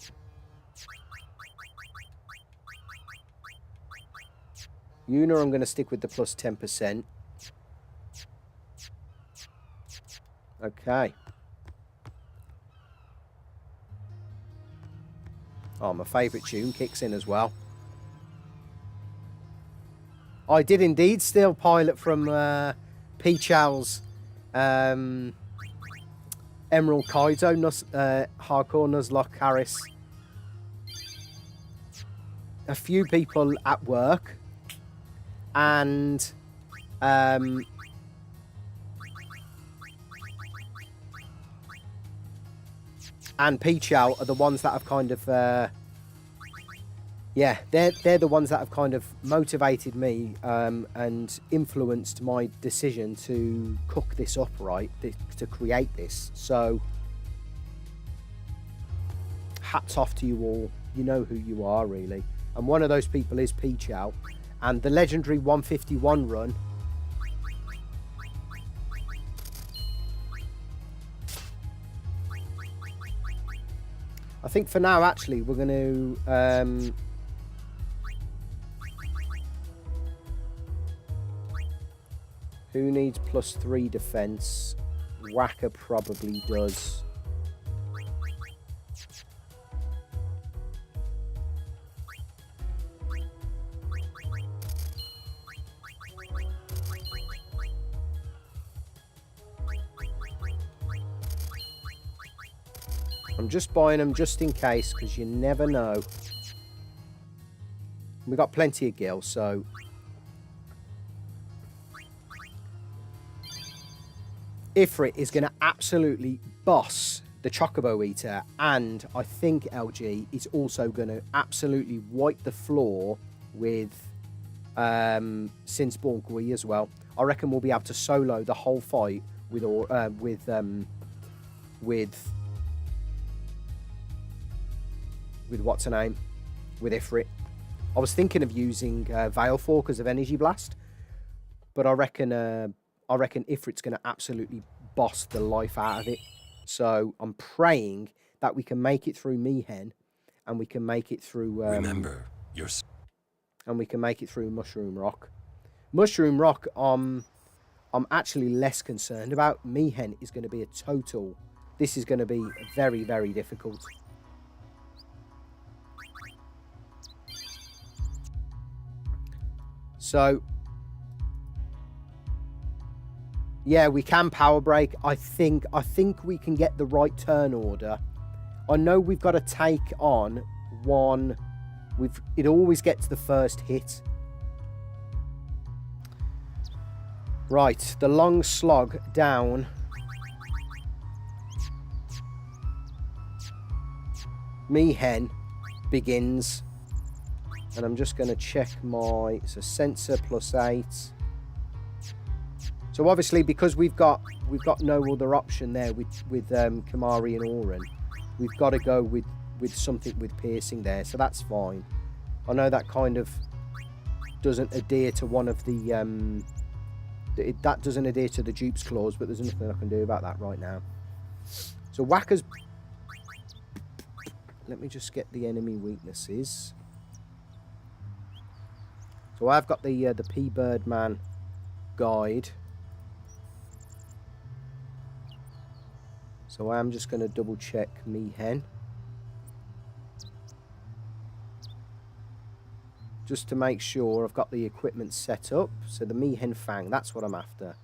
Speaker 1: Una, I'm going to stick with the plus 10%. Okay. Oh, my favourite tune kicks in as well. I did indeed steal Pilot from P-Chow's Emerald Kaido Hardcore Nuzlocke Harris. A few people at work. And Pichao are the ones that have kind of yeah, they're the ones that have kind of motivated me and influenced my decision to cook this up, right, to create this. So hats off to you all. You know who you are, really. And one of those people is Pichao. And the legendary 151 run. I think for now, actually, we're going to... who needs +3 defense? Whacker probably does. I'm just buying them just in case, because you never know. We got plenty of gil, so... Ifrit is going to absolutely boss the Chocobo Eater, and I think LG is also going to absolutely wipe the floor with Sinceborn Gui as well. I reckon we'll be able to solo the whole fight with what's her name? With Ifrit. I was thinking of using Veilfor because of Energy Blast, but I reckon Ifrit's going to absolutely boss the life out of it. So I'm praying that we can make it through Mihen, and we can make it through.
Speaker 2: Remember your.
Speaker 1: And we can make it through Mushroom Rock. Mushroom Rock, I'm I'm actually less concerned about. Mihen is going to be a total. This is going to be very, very difficult. So, yeah, we can power break. I think we can get the right turn order. I know we've got to take on one. It always gets the first hit. Right, the long slog down. Mihen begins. And I'm just going to check my... So sensor +8. So obviously, because we've got no other option there with Kimahri and Auron, we've got to go with something with piercing there. So that's fine. I know that kind of doesn't adhere to one of the... that doesn't adhere to the dupe's clause, but there's nothing I can do about that right now. So Whacker's... Let me just get the enemy weaknesses. So I've got the P-Birdman guide. So I am just going to double check Mihen. Just to make sure I've got the equipment set up. So the Mihen Fang, that's what I'm after.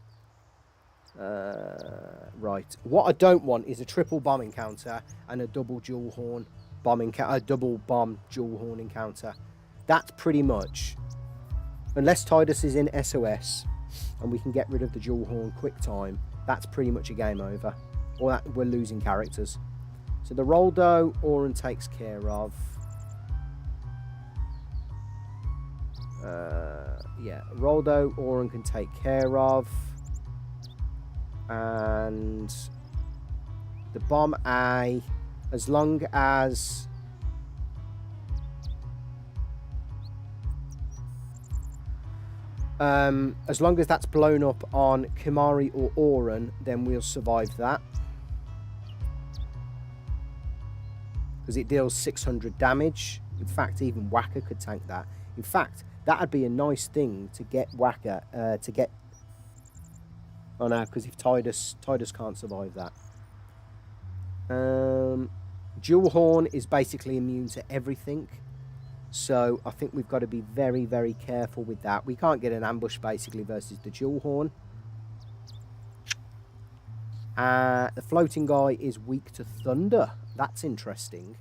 Speaker 1: Right. What I don't want is a triple bomb encounter and a double dual horn bomb encounter, a double bomb dual horn encounter. That's pretty much, unless Tidus is in SOS and we can get rid of the dual horn quick time, that's pretty much a game over. Or that we're losing characters. So the Roldo, Auron takes care of. Yeah, Roldo, Auron can take care of. And the bomb A, as long as that's blown up on Kimahri or Auron, then we'll survive that. Because it deals 600 damage. In fact, even Whacker could tank that. In fact, that'd be a nice thing to get Whacker to get. Oh no, because if Tidus can't survive that. Dual Horn is basically immune to everything. So I think we've got to be very, very careful with that. We can't get an ambush basically versus the Dual Horn. The floating guy is weak to thunder. That's interesting.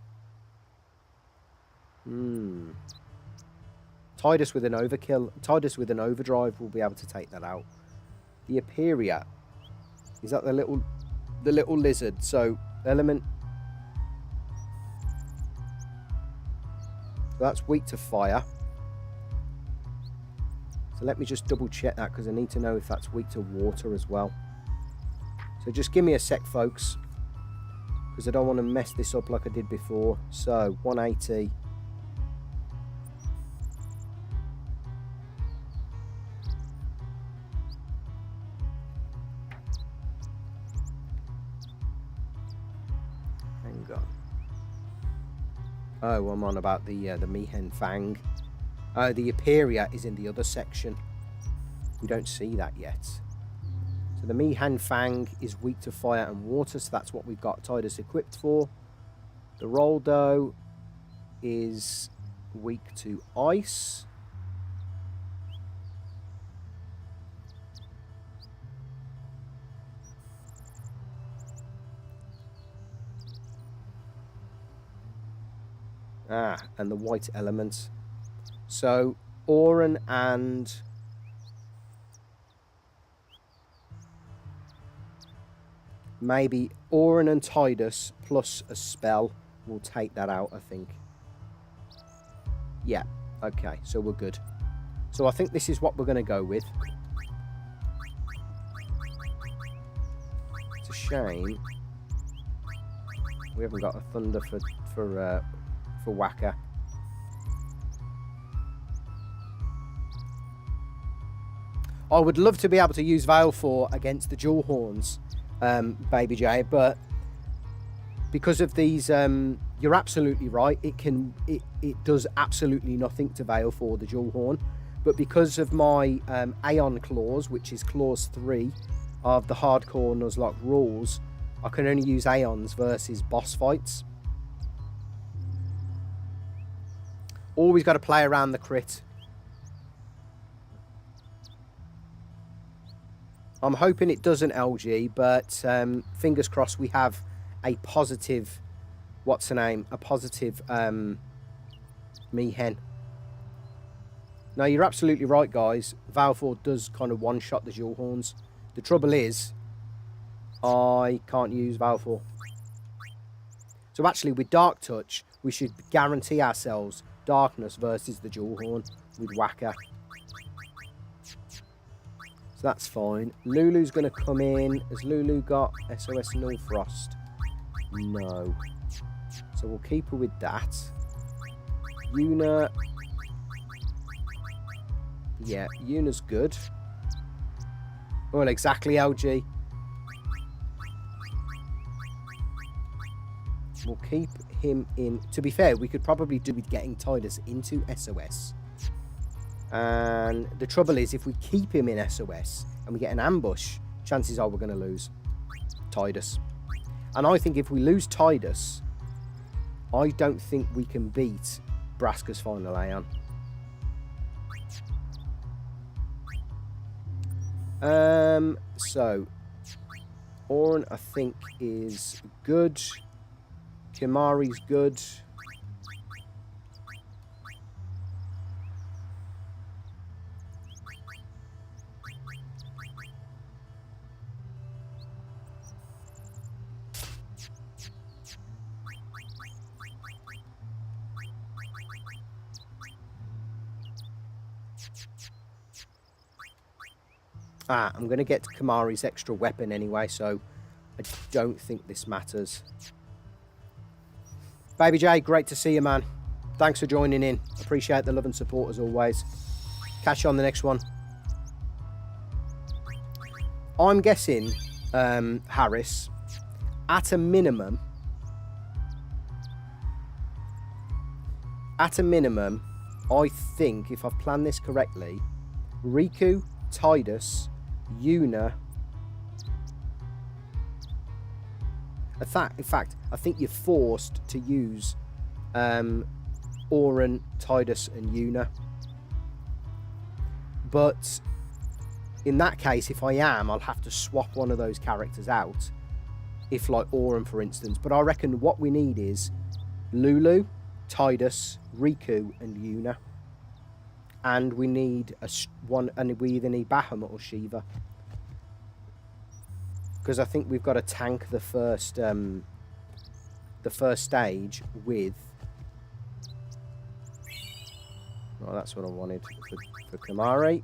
Speaker 1: Tidus with an overkill. Tidus with an overdrive will be able to take that out. The Aperia. Is that the little lizard? So element. So that's weak to fire. So let me just double check that because I need to know if that's weak to water as well. So just give me a sec, folks, because I don't want to mess this up like I did before. So 180. Hang on. Oh, I'm on about the Mihen Fang. Oh, the Aperia is in the other section. We don't see that yet. So the Mihen Fang is weak to fire and water, so that's what we've got Tidus equipped for. The Roldo is weak to ice. And the white element. So Auron and maybe Auron and Tidus plus a spell will take that out, I think. Yeah, okay, so we're good. So I think this is what we're going to go with. It's a shame we haven't got a thunder for Whacker. I would love to be able to use Veil 4 against the dual horns, Baby J, but because of these, you're absolutely right. It does absolutely nothing to Veil 4 the dual horn, but because of my Aeon clause, which is clause 3 of the hardcore Nuzlocke rules, I can only use Aeons versus boss fights. Always got to play around the crit. I'm hoping it doesn't, LG, but fingers crossed we have a positive, what's her name? A positive Mihen. No, you're absolutely right, guys. Valfor does kind of one-shot the dual horns. The trouble is, I can't use Valfor. So actually, with Dark Touch, we should guarantee ourselves Darkness versus the dual horn with Whacker. So that's fine. Lulu's going to come in. Has Lulu got SOS Null Frost? No. So we'll keep her with that. Yuna. Yeah, Yuna's good. Well, exactly, LG. We'll keep him in. To be fair, we could probably do with getting Tidus into SOS. And the trouble is, if we keep him in SOS and we get an ambush, chances are we're going to lose Tidus. And I think if we lose Tidus, I don't think we can beat Braska's final Aeon. So Auron, I think, is good. Kimari's good. I'm going to get Kimari's extra weapon anyway, so I don't think this matters. Baby J, great to see you, man. Thanks for joining in. Appreciate the love and support as always. Catch you on the next one. I'm guessing, Harris, at a minimum, I think, if I've planned this correctly, Riku, Tidus, Yuna. In fact, I think you're forced to use Auron, Tidus, and Yuna. But in that case, if I am, I'll have to swap one of those characters out. If like Auron, for instance. But I reckon what we need is Lulu, Tidus, Riku, and Yuna. And we need and we either need Bahamut or Shiva. Because I think we've got to tank the first stage with. Well, that's what I wanted for Kimari.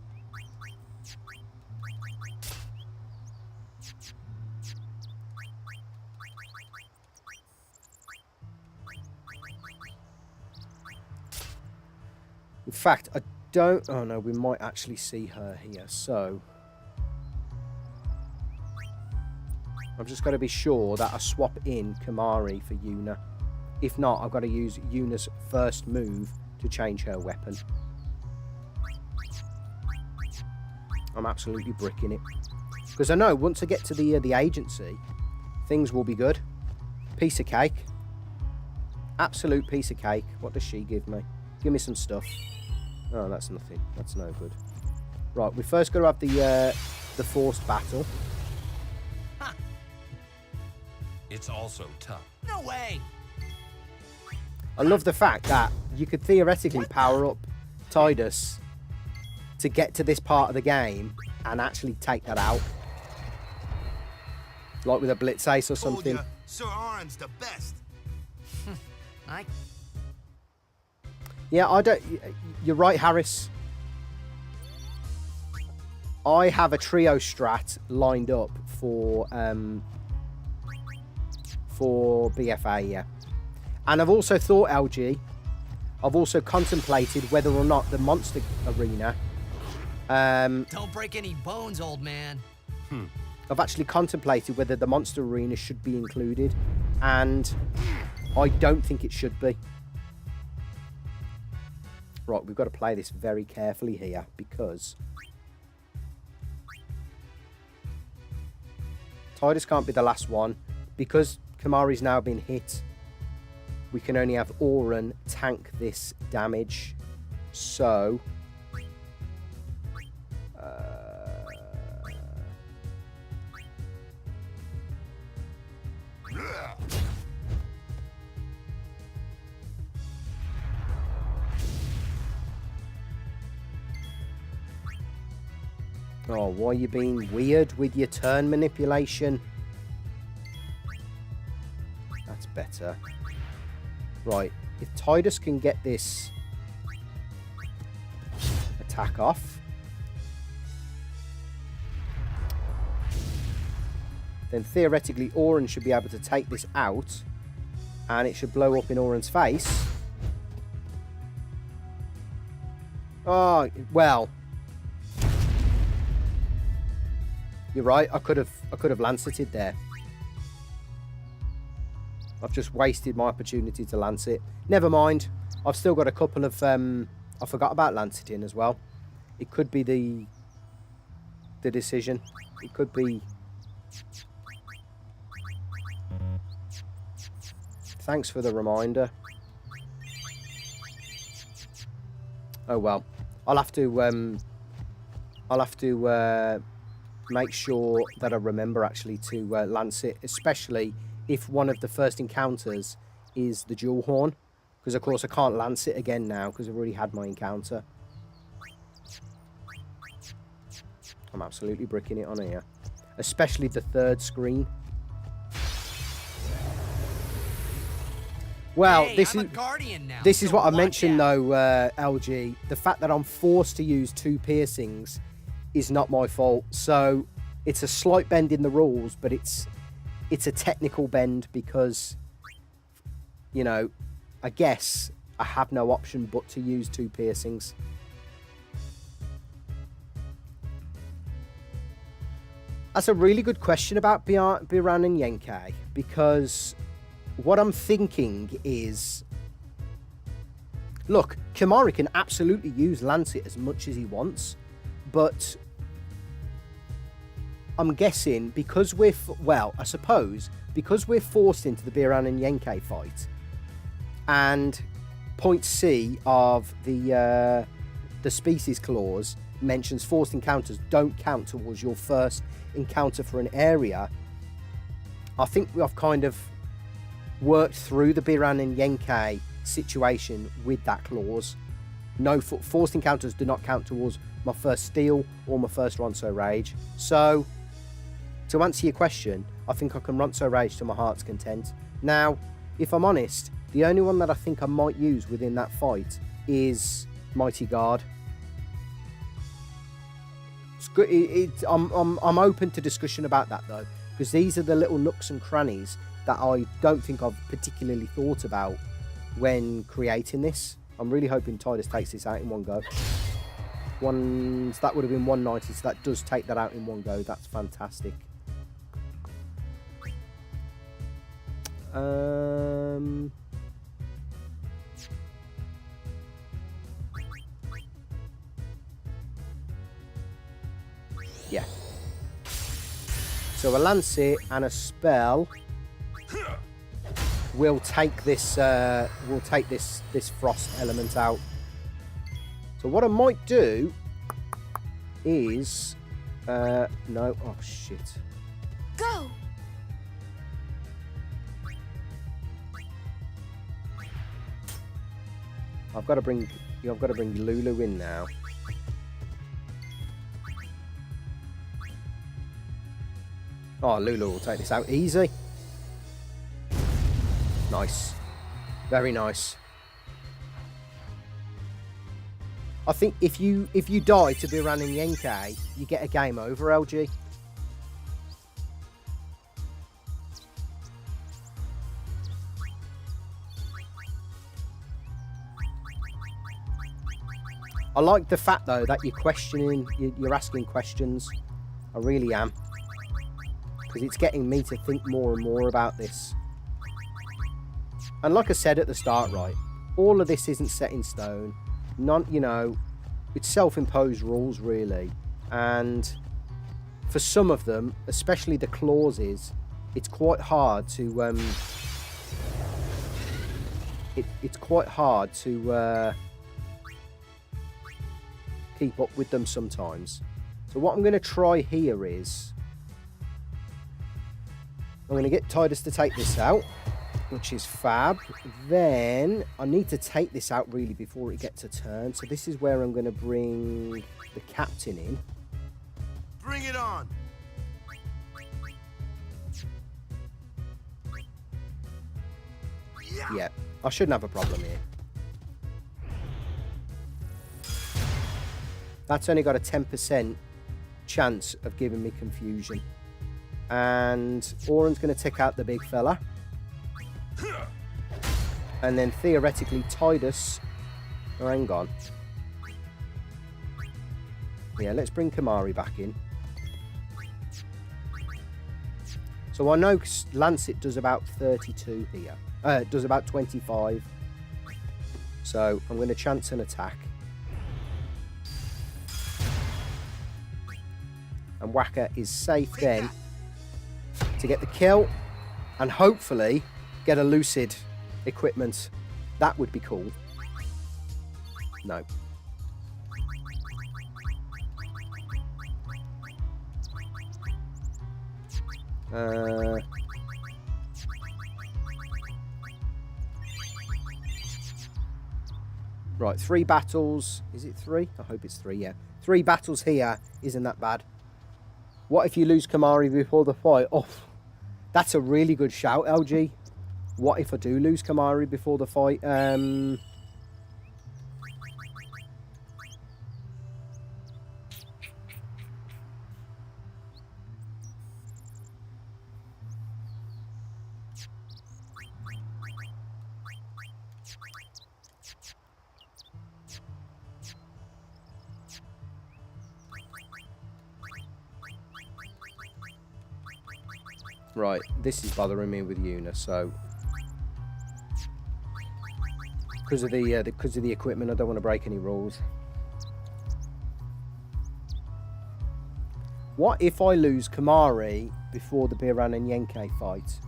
Speaker 1: In fact, I don't. Oh no, we might actually see her here. So I've just got to be sure that I swap in Kimari for Yuna. If not, I've got to use Yuna's first move to change her weapon. I'm absolutely bricking it. Because I know once I get to the agency, things will be good. Piece of cake. Absolute piece of cake. What does she give me? Give me some stuff. Oh, that's nothing. That's no good. Right, we first got to have the forced battle.
Speaker 3: Huh.
Speaker 2: It's also tough.
Speaker 3: No way!
Speaker 1: I love the fact that you could theoretically power up Tidus to get to this part of the game and actually take that out. Like with a Blitz Ace or something.
Speaker 2: Told ya, Sir Auron's the best.
Speaker 1: Yeah, I don't. You're right, Harris. I have a trio strat lined up for BFA, yeah. And I've also thought, LG, I've also contemplated whether or not the monster arena.
Speaker 3: Don't break any bones, old man.
Speaker 1: I've actually contemplated whether the monster arena should be included, and I don't think it should be. Right, we've got to play this very carefully here because Tidus can't be the last one. Because Kimahri's now been hit, we can only have Auron tank this damage. So... Oh, why are you being weird with your turn manipulation? That's better. Right, if Tidus can get this attack off, then theoretically Auron should be able to take this out, and it should blow up in Auron's face. Oh, well... You're right, I could have Lanceted there. I've just wasted my opportunity to lance it. Never mind. I've still got a couple of... I forgot about Lanceting as well. It could be the decision. It could be... Thanks for the reminder. Oh well. I'll have to make sure that I remember actually to lance it, especially if one of the first encounters is the dual horn, because of course I can't lance it again now because I've already had my encounter. I'm absolutely bricking it on here, especially the third screen. Well,
Speaker 3: hey,
Speaker 1: this is what I mentioned though, LG. The fact that I'm forced to use 2 piercings is not my fault. So it's a slight bend in the rules, but it's a technical bend because, you know, I guess I have no option but to use 2 piercings. That's a really good question about Biran and Yenkai, because what I'm thinking is, look, Kimahri can absolutely use Lancet as much as he wants, but I'm guessing because we're, well, I suppose, because we're forced into the Biran and Yenkai fight, and point C of the species clause mentions forced encounters don't count towards your first encounter for an area, I think I've kind of worked through the Biran and Yenkai situation with that clause. No, forced encounters do not count towards my first steal or my first Ronso Rage. So, to answer your question, I think I can Ronso Rage to my heart's content. Now, if I'm honest, the only one that I think I might use within that fight is Mighty Guard. It's good. I'm open to discussion about that though, because these are the little nooks and crannies that I don't think I've particularly thought about when creating this. I'm really hoping Tidus takes this out in one go. That would have been 190, so that does take that out in one go. That's fantastic. Yeah. So a Lancet and a spell will take this this frost element out. So what I might do is no, oh shit.
Speaker 4: Go.
Speaker 1: I've got to bring Lulu in now. Oh, Lulu will take this out easy. Nice. Very nice. I think if you die to Biran and Yenkai, you get a game over, LG. I like the fact though that you're questioning, you're asking questions. I really am. Because it's getting me to think more and more about this. And like I said at the start, right, all of this isn't set in stone. You know, it's self-imposed rules, really. And for some of them, especially the clauses, it's quite hard to... It's quite hard to keep up with them sometimes. So what I'm going to try here is... I'm going to get Tidus to take this out, which is fab. Then I need to take this out really before it gets a turn. So this is where I'm going to bring the captain in.
Speaker 2: Bring it on.
Speaker 1: Yeah, I shouldn't have a problem here. That's only got a 10% chance of giving me confusion. And Auron's going to take out the big fella. And then theoretically Tidus... Oh, hang on. Yeah, let's bring Kamari back in. So I know Lancet does about 32 here. It does about 25. So I'm going to chance an attack. And Whacker is safe then to get the kill and hopefully get a lucid equipment. That would be cool. No. Right, 3 battles. Is it 3? I hope it's 3, yeah. 3 battles here isn't that bad. What if you lose Kamari before the fight? Oh, that's a really good shout, LG. What if I do lose Kamari before the fight? Right, this is bothering me with Una, so because of the equipment, I don't want to break any rules. What if I lose Kamari before the Biran and Yenke fight?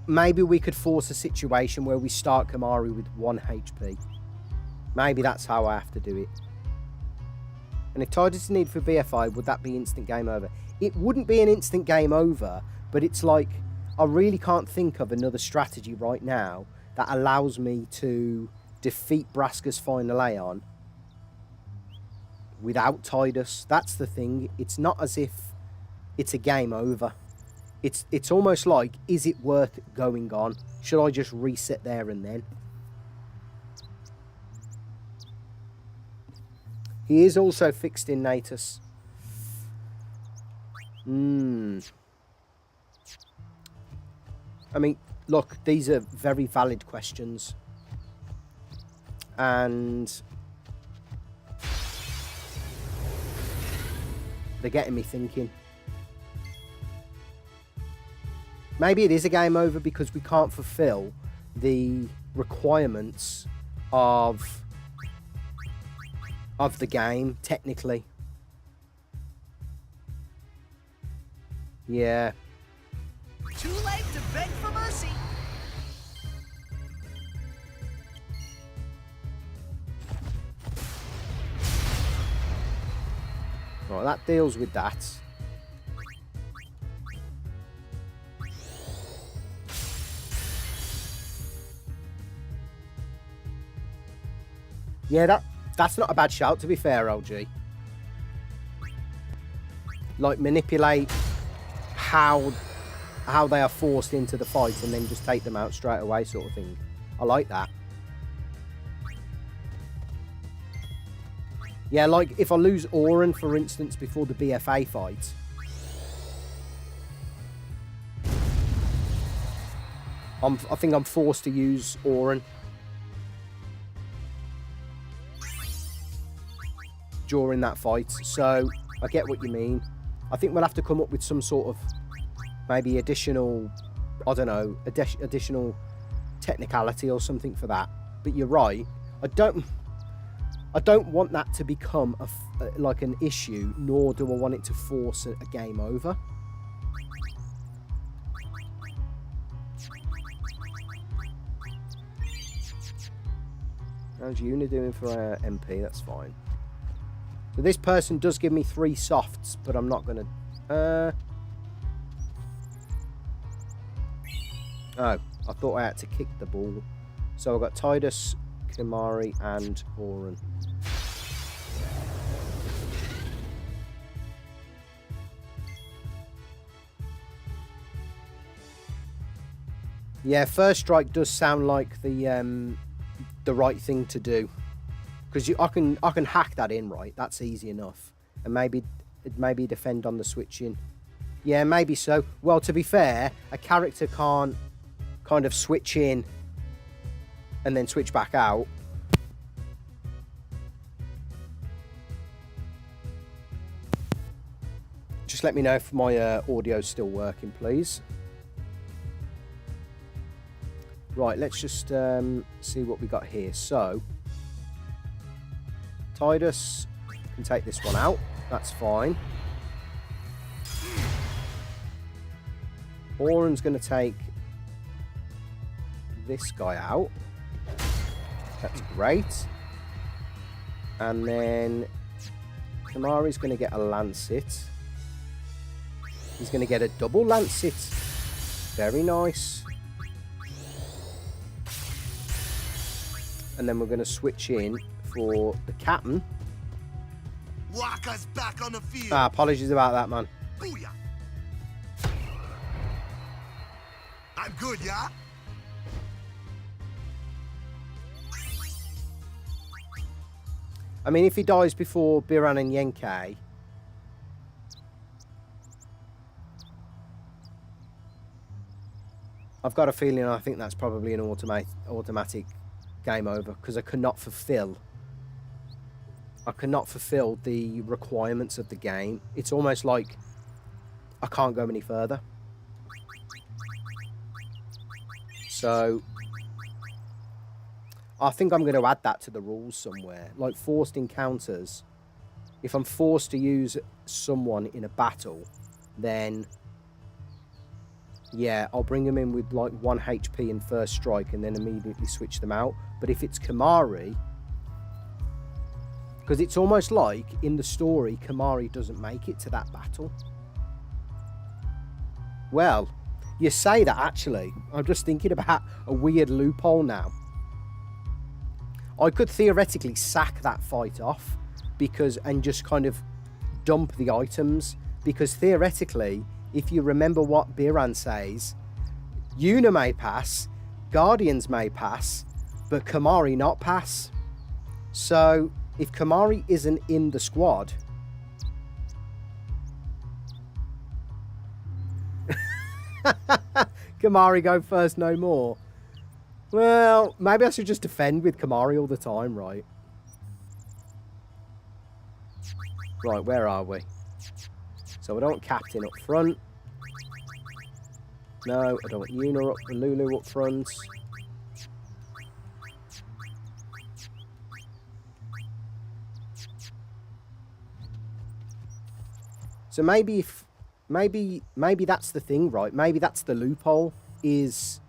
Speaker 1: Maybe we could force a situation where we start Kamari with 1 HP. Maybe that's how I have to do it. And if Tidus is needed for BFI, would that be instant game over? It wouldn't be an instant game over, but it's like, I really can't think of another strategy right now that allows me to defeat Braska's final Aeon without Tidus. That's the thing. It's not as if it's a game over. It's almost like, is it worth going on? Should I just reset there and then? He is also fixed in Natus. I mean, look, these are very valid questions. And they're getting me thinking. Maybe it is a game over because we can't fulfill the requirements of the game, technically. Yeah.
Speaker 3: Too late to beg for mercy.
Speaker 1: Right, that deals with that. Yeah, that's not a bad shout, to be fair, LG. Like, manipulate how they are forced into the fight and then just take them out straight away, sort of thing. I like that. Yeah, like, if I lose Auron, for instance, before the BFA fight, I think I'm forced to use Auron. during that fight. So I get what you mean. I think we'll have to come up with some sort of maybe additional, I don't know, additional technicality or something for that. But you're right. I don't want that to become like an issue, nor do I want it to force a game over. How's Una doing for MP? That's fine. So this person does give me 3 softs, but I'm not going to... Oh, I thought I had to kick the ball. So I've got Tidus, Kimari, and Auton. Yeah, first strike does sound like the right thing to do, because I can hack that in, right? That's easy enough, and maybe defend on the switching. Yeah, maybe so. Well, to be fair, a character can't kind of switch in and then switch back out. Just let me know if my audio's still working, please. Right, let's just see what we got here. So, Tidus can take this one out. That's fine. Auron's going to take this guy out. That's great. And then Kimari's going to get a Lancet. He's going to get a double Lancet. Very nice. And then we're going to switch in for the captain.
Speaker 2: Waka's back on the field.
Speaker 1: Apologies about that, man.
Speaker 2: Booyah. I'm good, yeah?
Speaker 1: I mean, if he dies before Biran and Yenke, I've got a feeling I think that's probably an automatic game over, because I cannot fulfill the requirements of the game. It's almost like I can't go any further. So I think I'm going to add that to the rules somewhere, like forced encounters. If I'm forced to use someone in a battle, then yeah, I'll bring them in with like 1 HP and first strike and then immediately switch them out. But if it's Kimari, because it's almost like in the story, Kimari doesn't make it to that battle. Well, you say that actually. I'm just thinking about a weird loophole now. I could theoretically sack that fight off and just kind of dump the items, because theoretically, if you remember what Biran says, Una may pass, Guardians may pass, but Kimari not pass. So if Kimari isn't in the squad, Kimari go first no more. Well, maybe I should just defend with Kimari all the time, right? Right, where are we? So I don't want Captain up front. No, I don't want Una up, Lulu up front. So maybe that's the thing, right? Maybe that's the loophole, is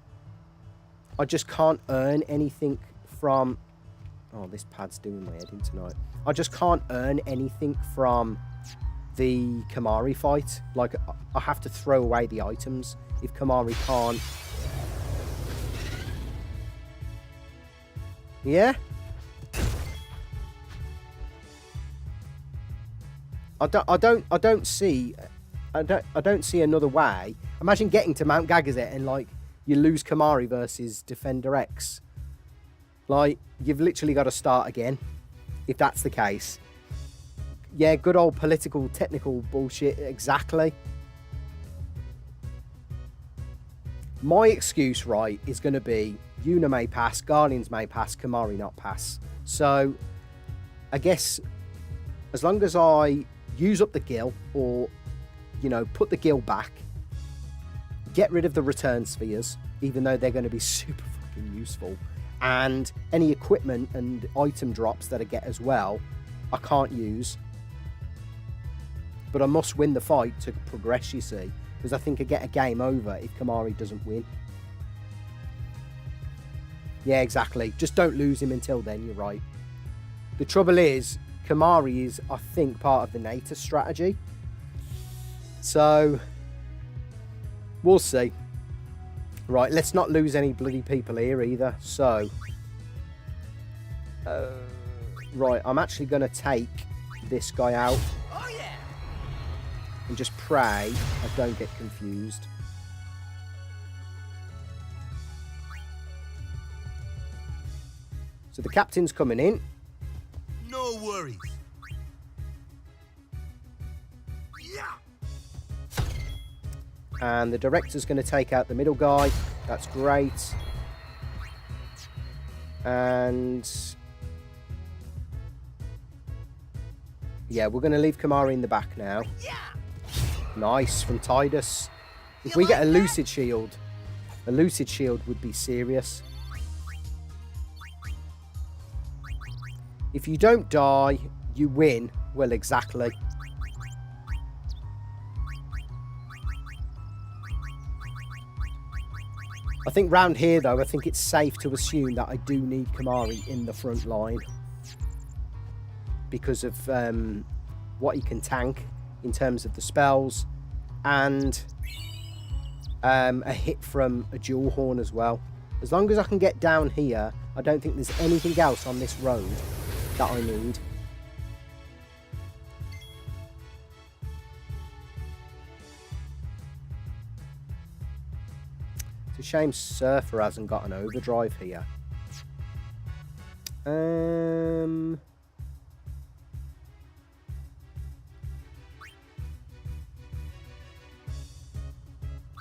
Speaker 1: I just can't earn anything from... Oh, this pad's doing my head in tonight. I just can't earn anything from the Kimari fight. Like, I have to throw away the items if Kimari can't. Yeah? I don't see another way. Imagine getting to Mount Gagazet and like you lose Kimari versus Defender X. Like, you've literally got to start again if that's the case. Yeah, good old political, technical bullshit, exactly. My excuse, right, is going to be Una may pass, Guardians may pass, Kimari not pass. So, I guess As long as I use up the gill, or, you know, put the gill back, get rid of the return spheres, even though they're going to be super fucking useful, and any equipment and item drops that I get as well, I can't use. But I must win the fight to progress, you see, because I think I get a game over if Kimahri doesn't win. Yeah, exactly. Just don't lose him until then, you're right. The trouble is, Kimahri is, I think, part of the Natus strategy. So, we'll see. Right, let's not lose any bloody people here either. So, right, I'm actually going to take this guy out.
Speaker 3: Oh, yeah.
Speaker 1: And just pray I don't get confused. So the captain's coming in.
Speaker 2: No worries. Yeah.
Speaker 1: And the director's going to take out the middle guy. That's great. And yeah, we're going to leave Kimahri in the back now.
Speaker 3: Yeah.
Speaker 1: Nice from Tidus. If we get a lucid shield would be serious. If you don't die, you win. Well, exactly. I think round here, though, I think it's safe to assume that I do need Kimahri in the front line. Because of what he can tank in terms of the spells. And a hit from a dual horn as well. As long as I can get down here, I don't think there's anything else on this road that I need. It's a shame Surfer hasn't got an overdrive here.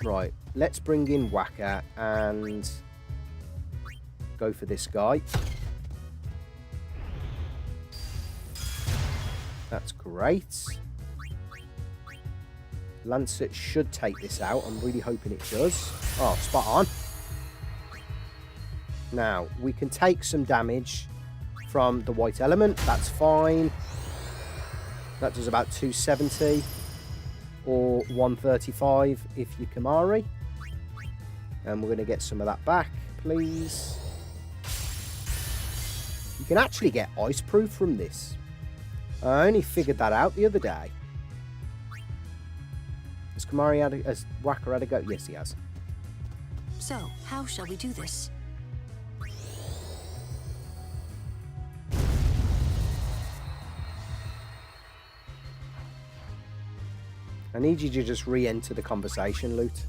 Speaker 1: Right, let's bring in Waka and go for this guy. That's great. Lancet should take this out. I'm really hoping it does. Oh, spot on. Now, we can take some damage from the white element. That's fine. That does about 270 or 135 if you're Kimahri. And we're going to get some of that back, please. You can actually get ice proof from this. I only figured that out the other day. Has Kimahri has Waka had a go? Yes, he has.
Speaker 4: So, how shall we do this?
Speaker 1: I need you to just re-enter the conversation, Loot.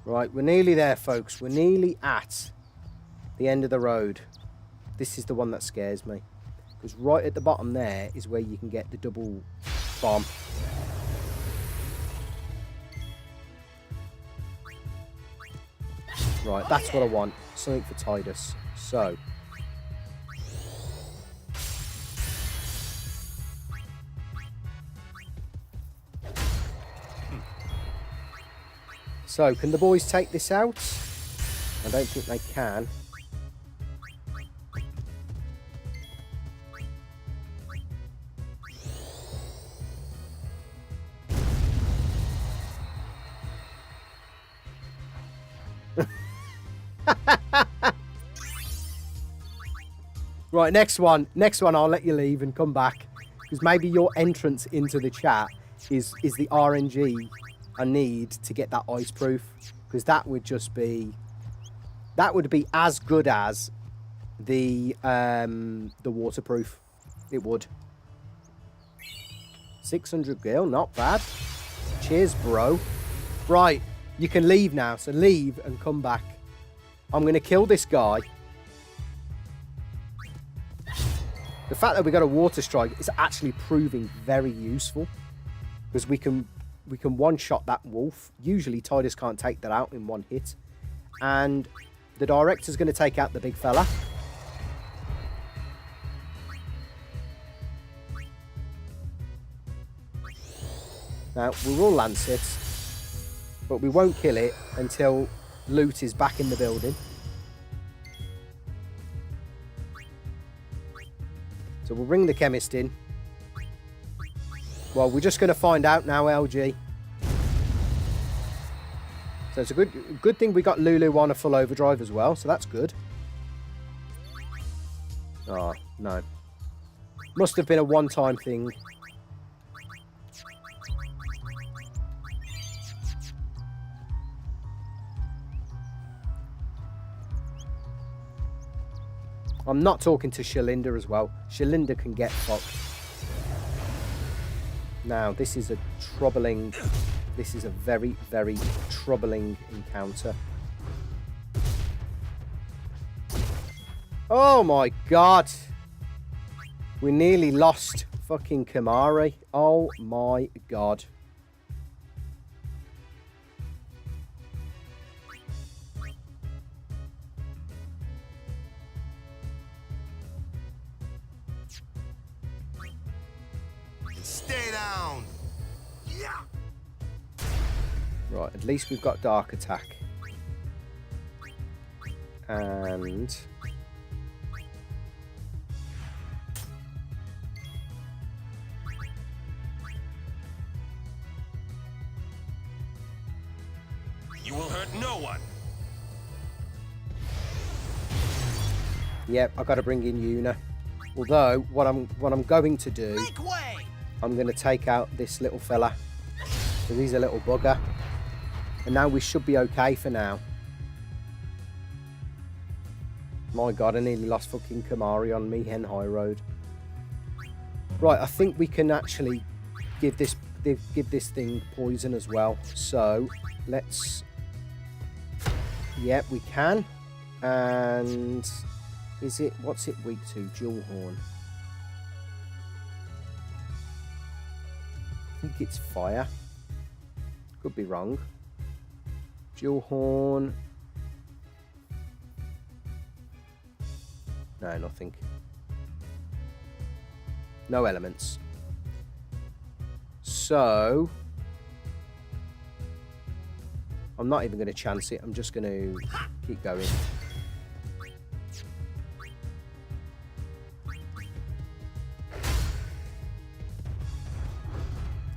Speaker 1: Right, we're nearly there, folks. We're nearly at the end of the road. This is the one that scares me. Because right at the bottom there is where you can get the double bomb. Right, that's what I want. Something for Tidus. So. So, can the boys take this out? I don't think they can. Right, next one I'll let you leave and come back, because maybe your entrance into the chat is the RNG I need to get that ice proof, because that would be as good as the waterproof. It would. 600 gil, not bad. Cheers, bro. Right, you can leave now, so leave and come back. I'm going to kill this guy. The fact that we got a water strike is actually proving very useful, because we can one-shot that wolf. Usually Tidus can't take that out in one hit. And the director's going to take out the big fella. Now, we will lance it, but we won't kill it until loot is back in the building. So we'll bring the chemist in. Well, we're just going to find out now, LG. So it's a good thing we got Lulu on a full overdrive as well, so that's good. Oh, no. Must have been a one-time thing. I'm not talking to Shalinda as well. Shalinda can get fucked. Now, this is a troubling... This is a very, very troubling encounter. Oh my god! We nearly lost fucking Kamari. Oh my god.
Speaker 2: Stay down. Yeah.
Speaker 1: Right, at least we've got Dark Attack. And...
Speaker 2: You will hurt no one.
Speaker 1: Yep, I've got to bring in Yuna. Although, what I'm going to do...
Speaker 3: Make way!
Speaker 1: I'm going to take out this little fella. Because he's a little bugger. And now we should be okay for now. My god, I nearly lost fucking Kamari on me, Hen High Road. Right, I think we can actually give this thing poison as well. So, let's... Yep, we can. And... Is it... What's it weak to? Jewel Horn. I think it's fire. Could be wrong. Jewel Horn. No, nothing. No elements. So... I'm not even going to chance it. I'm just going to keep going.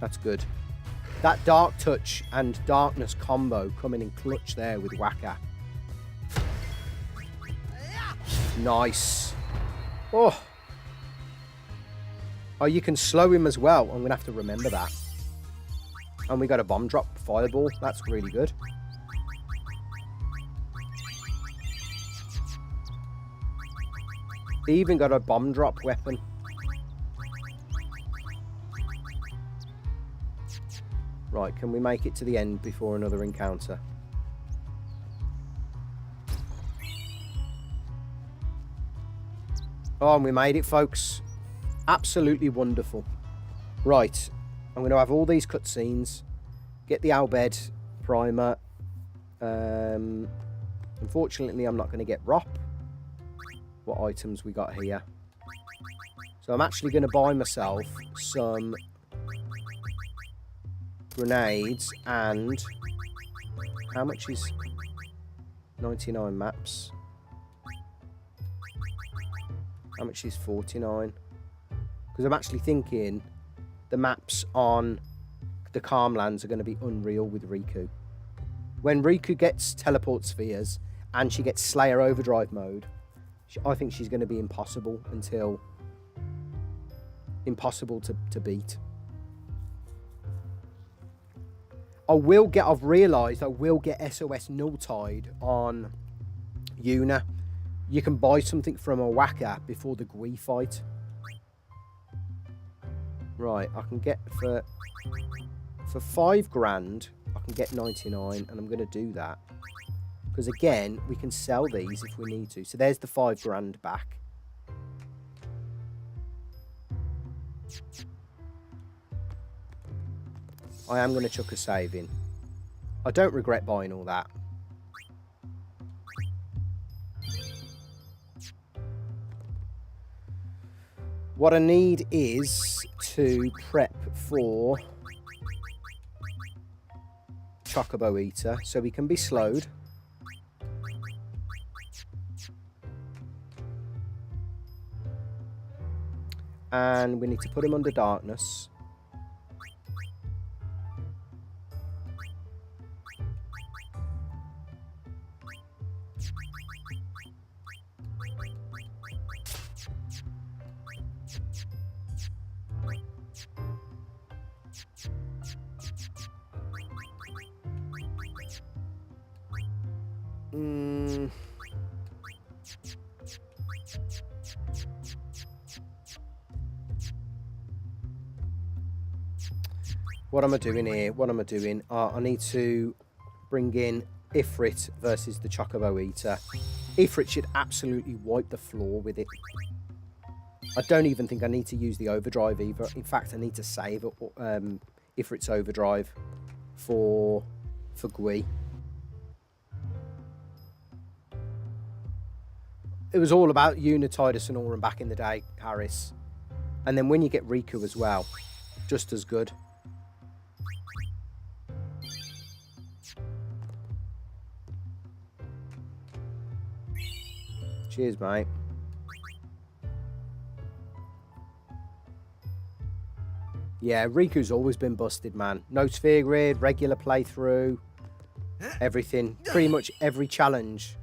Speaker 1: That's good. That Dark Touch and Darkness combo coming in clutch there with Waka. Nice. Oh. Oh, you can slow him as well. I'm going to have to remember that. And we got a bomb drop fireball. That's really good. They even got a bomb drop weapon. Right, can we make it to the end before another encounter? Oh, and we made it, folks. Absolutely wonderful. Right, I'm going to have all these cutscenes. Get the Albed primer. Unfortunately, I'm not going to get Rop. What items we got here? So I'm actually going to buy myself some... grenades, and how much is 99 maps? How much is 49? Because I'm actually thinking the maps on the Calmlands are going to be unreal with Riku. When Riku gets teleport spheres and she gets Slayer Overdrive mode, I think she's going to be impossible to beat. I've realised I will get SOS Nulltide on Yuna. You can buy something from a Waka before the Gui fight. Right, I can get for $5 grand, I can get 99, and I'm going to do that. Because again, we can sell these if we need to. So there's the $5 grand back. I am going to chuck a save in. I don't regret buying all that. What I need is to prep for Chocobo Eater so we can be slowed. And we need to put him under darkness. What am I doing here? What am I doing? I need to bring in Ifrit versus the Chocobo Eater. Ifrit should absolutely wipe the floor with it. I don't even think I need to use the overdrive either. In fact, I need to save Ifrit's overdrive for Gui. It was all about Tidus and Auron back in the day, Harris. And then when you get Riku as well, just as good. Cheers, mate. Yeah, Riku's always been busted, man. No sphere grid, regular playthrough, everything. Pretty much every challenge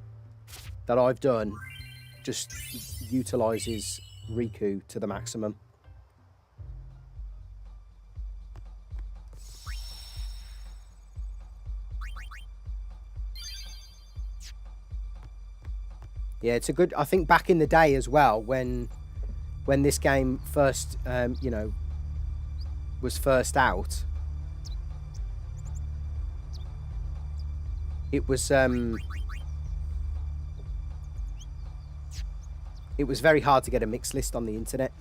Speaker 1: that I've done just utilises Riku to the maximum. Yeah, it's a good... I think back in the day as well, when this game first, you know, was first out, it was very hard to get a mix list on the internet.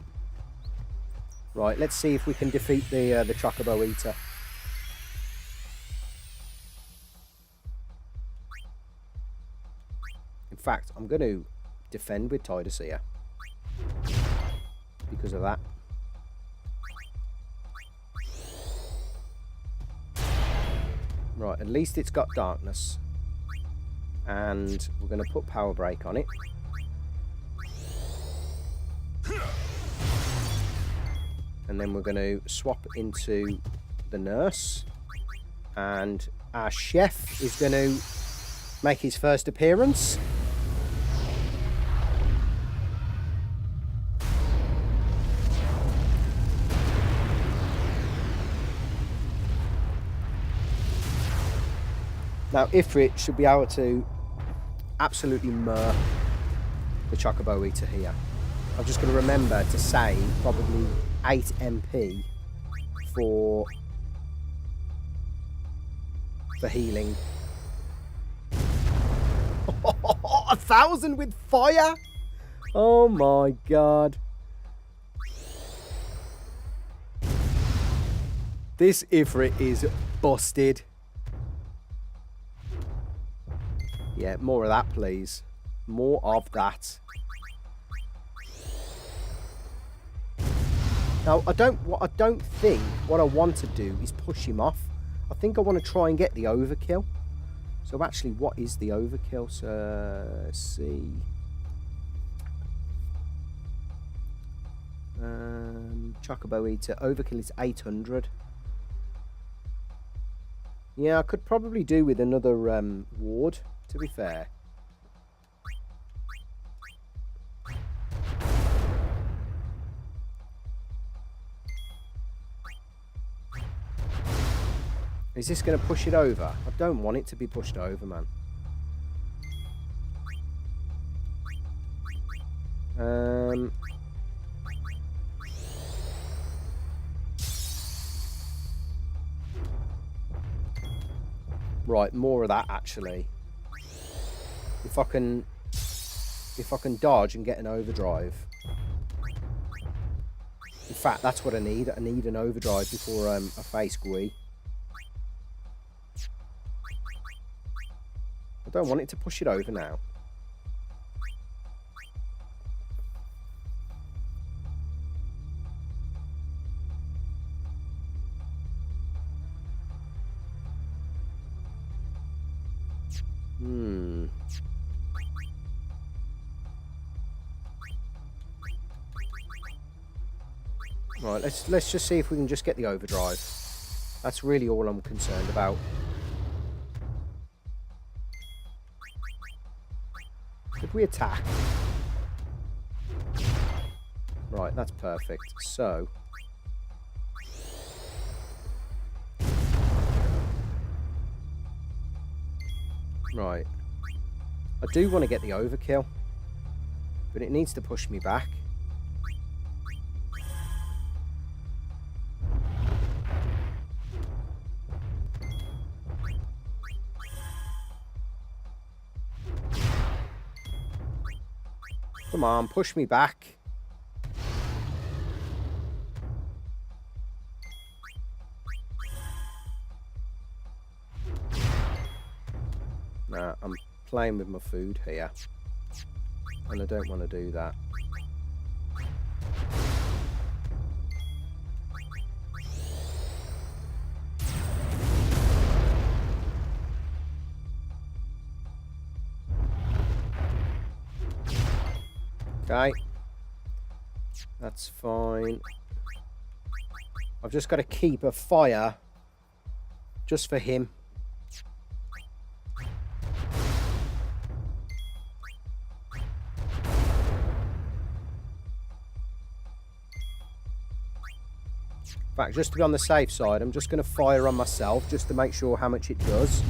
Speaker 1: Right, let's see if we can defeat the Chocobo Eater. In fact, I'm going to defend with Tidus here because of that. Right, at least it's got darkness. And we're going to put power break on it. And then we're going to swap into the nurse. And our chef is going to make his first appearance. Now, Ifrit should be able to absolutely murk the Chocobo Eater here. I'm just going to remember to save probably 8 MP for healing. 1,000 with fire? Oh my god. This Ifrit is busted. Yeah, more of that, please. More of that. Now, what I want to do is push him off. I think I want to try and get the overkill. So actually, what is the overkill? So, let's see. Chocobo Eater. Overkill is 800. Yeah, I could probably do with another ward, to be fair. Is this going to push it over? I don't want it to be pushed over, man. Right, more of that, actually. If I can dodge and get an overdrive. In fact, that's what I need. I need an overdrive before I face Gui. I don't want it to push it over now. Right, let's just see if we can just get the overdrive. That's really all I'm concerned about. Could we attack? Right, that's perfect. So right. I do want to get the overkill, but it needs to push me back. Come on, push me back. Nah, I'm playing with my food here. And I don't want to do that. Okay, that's fine. I've just got to keep a fire just for him. In fact, just to be on the safe side, I'm just going to fire on myself just to make sure how much it does.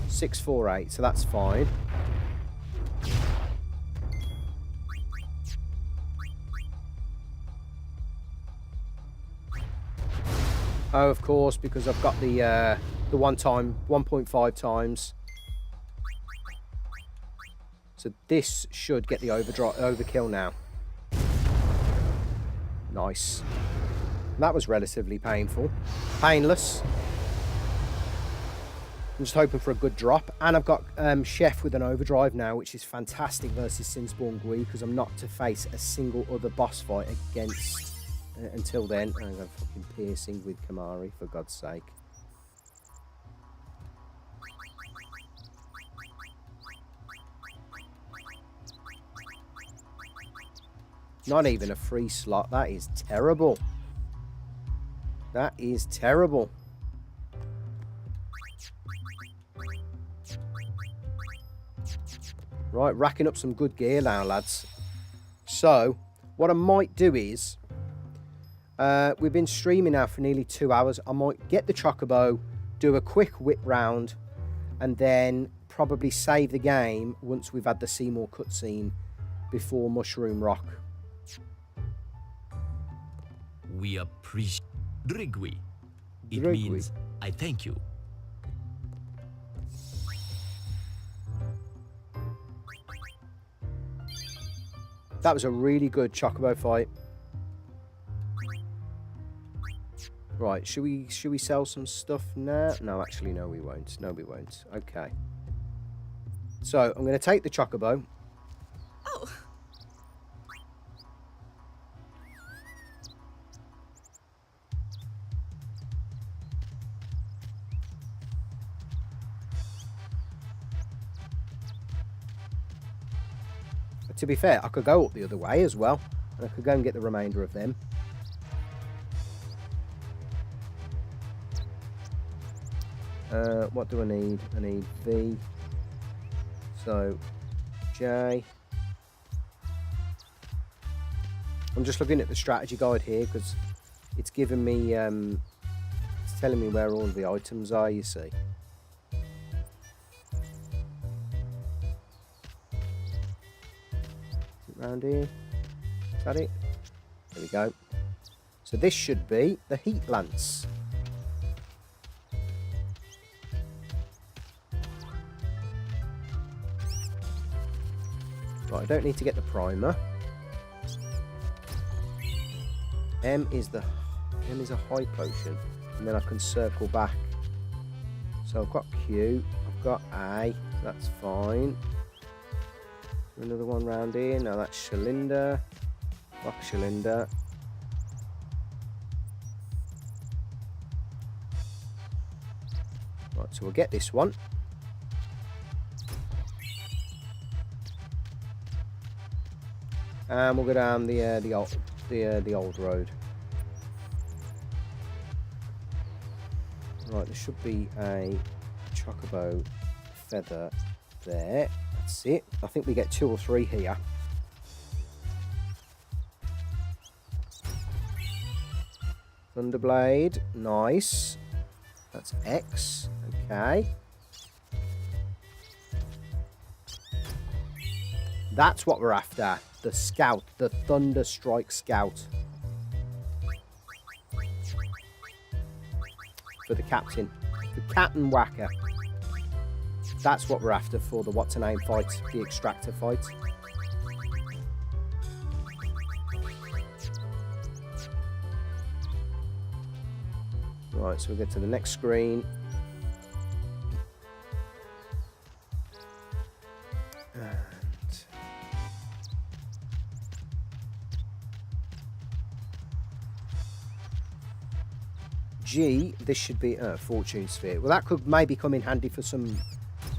Speaker 1: 648, so that's fine. Oh, of course, because I've got the 1.5 times. So this should get the overkill now. Nice. That was relatively painful. Painless. I'm just hoping for a good drop. And I've got Chef with an overdrive now, which is fantastic versus Sinspawn Gui, because I'm not to face a single other boss fight against... until then. I'm going fucking piercing with Kamari, for God's sake. Not even a free slot. That is terrible. That is terrible. Right, racking up some good gear now, lads. So, what I might do is... we've been streaming now for nearly 2 hours. I might get the Chocobo, do a quick whip round, and then probably save the game once we've had the Seymour cutscene before Mushroom Rock.
Speaker 5: We appreciate Drigui. It
Speaker 1: Drigui.
Speaker 5: means I thank you.
Speaker 1: That was a really good Chocobo fight. Right, should we sell some stuff now? No, actually, no, we won't. No, we won't. Okay. So, I'm going to take the Chocobo.
Speaker 4: Oh.
Speaker 1: But to be fair, I could go up the other way as well. And I could go and get the remainder of them. What do I need? I need V. So, J. I'm just looking at the strategy guide here because it's giving me, it's telling me where all the items are, you see. Around here. Is that it? There we go. So this should be the Heat Lance. Right, I don't need to get the primer. M is a high potion, and then I can circle back. So I've got Q, I've got A. That's fine. Another one round here. Now that's Shalinda. Fuck Shalinda. Right, so we'll get this one. And we'll go down the old road. Right, there should be a Chocobo feather there. That's it. I think we get 2 or 3 here. Thunderblade, nice. That's X. Okay. That's what we're after. The Scout, the Thunder Strike Scout. For the captain. The Captain Whacker. That's what we're after for the what's her name fight, the extractor fight. Right, so we'll get to the next screen. G, this should be a Fortune Sphere. Well, that could maybe come in handy for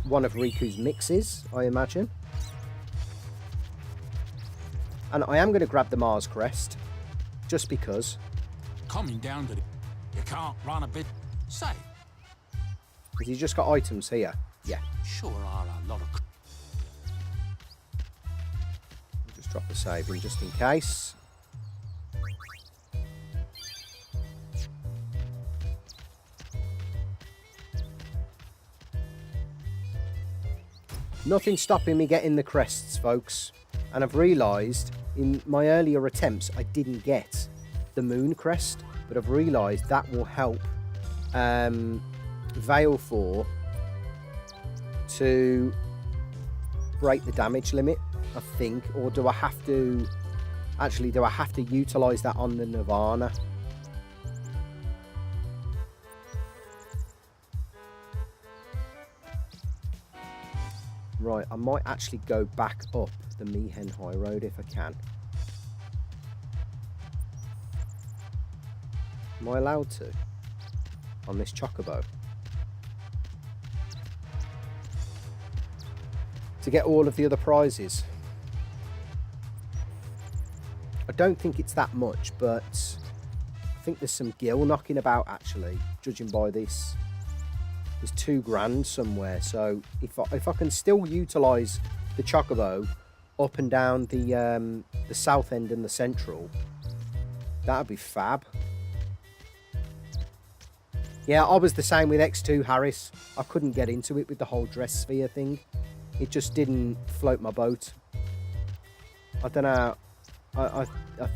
Speaker 1: one of Riku's mixes, I imagine. And I am going to grab the Mars Crest, just because.
Speaker 6: Coming down to the... You can't run a bit... Say.
Speaker 1: Has he just got items here? Yeah.
Speaker 6: Sure are a lot of...
Speaker 1: Just drop the save in just in case. Nothing stopping me getting the crests, folks. And I've realised in my earlier attempts I didn't get the Moon Crest, but I've realised that will help Veil 4 to break the damage limit, I think. Or do I have to... Actually, do I have to utilise that on the Nirvana? Right, I might actually go back up the Mihen High Road if I can. Am I allowed to? On this Chocobo? To get all of the other prizes? I don't think it's that much, but I think there's some gil knocking about actually, judging by this. There's $2,000 somewhere, so if I can still utilise the Chocobo up and down the south end and the central, that'd be fab. Yeah, I was the same with X2, Harris. I couldn't get into it with the whole dress sphere thing. It just didn't float my boat. I don't know. I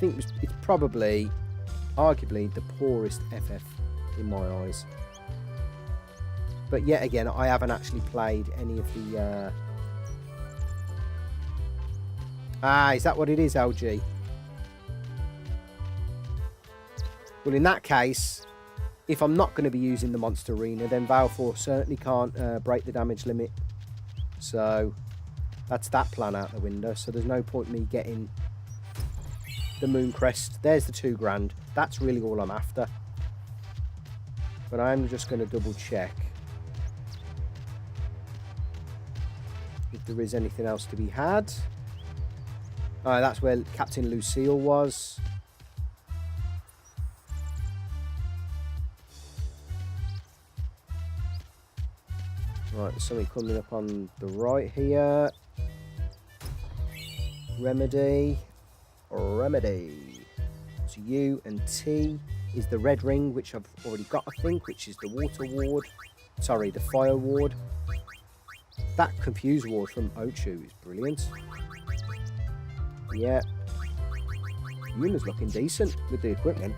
Speaker 1: think it's probably, arguably, the poorest FF in my eyes. But yet again, I haven't actually played any of the... is that what it is, LG? Well, in that case, if I'm not going to be using the Monster Arena, then Veil 4 certainly can't break the damage limit. So, that's that plan out the window. So there's no point me getting the Moon Crest. There's the $2,000. That's really all I'm after. But I'm just going to double check if there is anything else to be had. Oh, that's where Captain Lucille was. Right, there's something coming up on the right here. Remedy. So U and T is the red ring, which I've already got, I think, which is the water ward. Sorry, the fire ward. That confuse ward from Ochu is brilliant. Yeah. Yuna's looking decent with the equipment.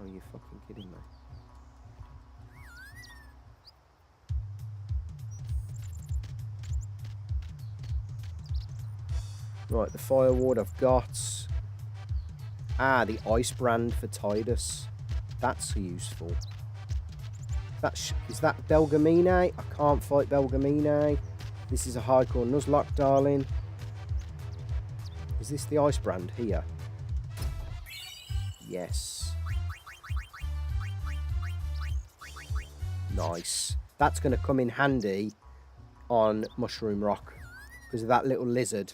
Speaker 1: Oh, you fucking kidding me? Right, the fire ward I've got. The ice brand for Tidus. That's useful. Is that Belgamine? I can't fight Belgamine. This is a hardcore Nuzlocke, darling. Is this the ice brand here? Yes. Nice. That's going to come in handy on Mushroom Rock because of that little lizard.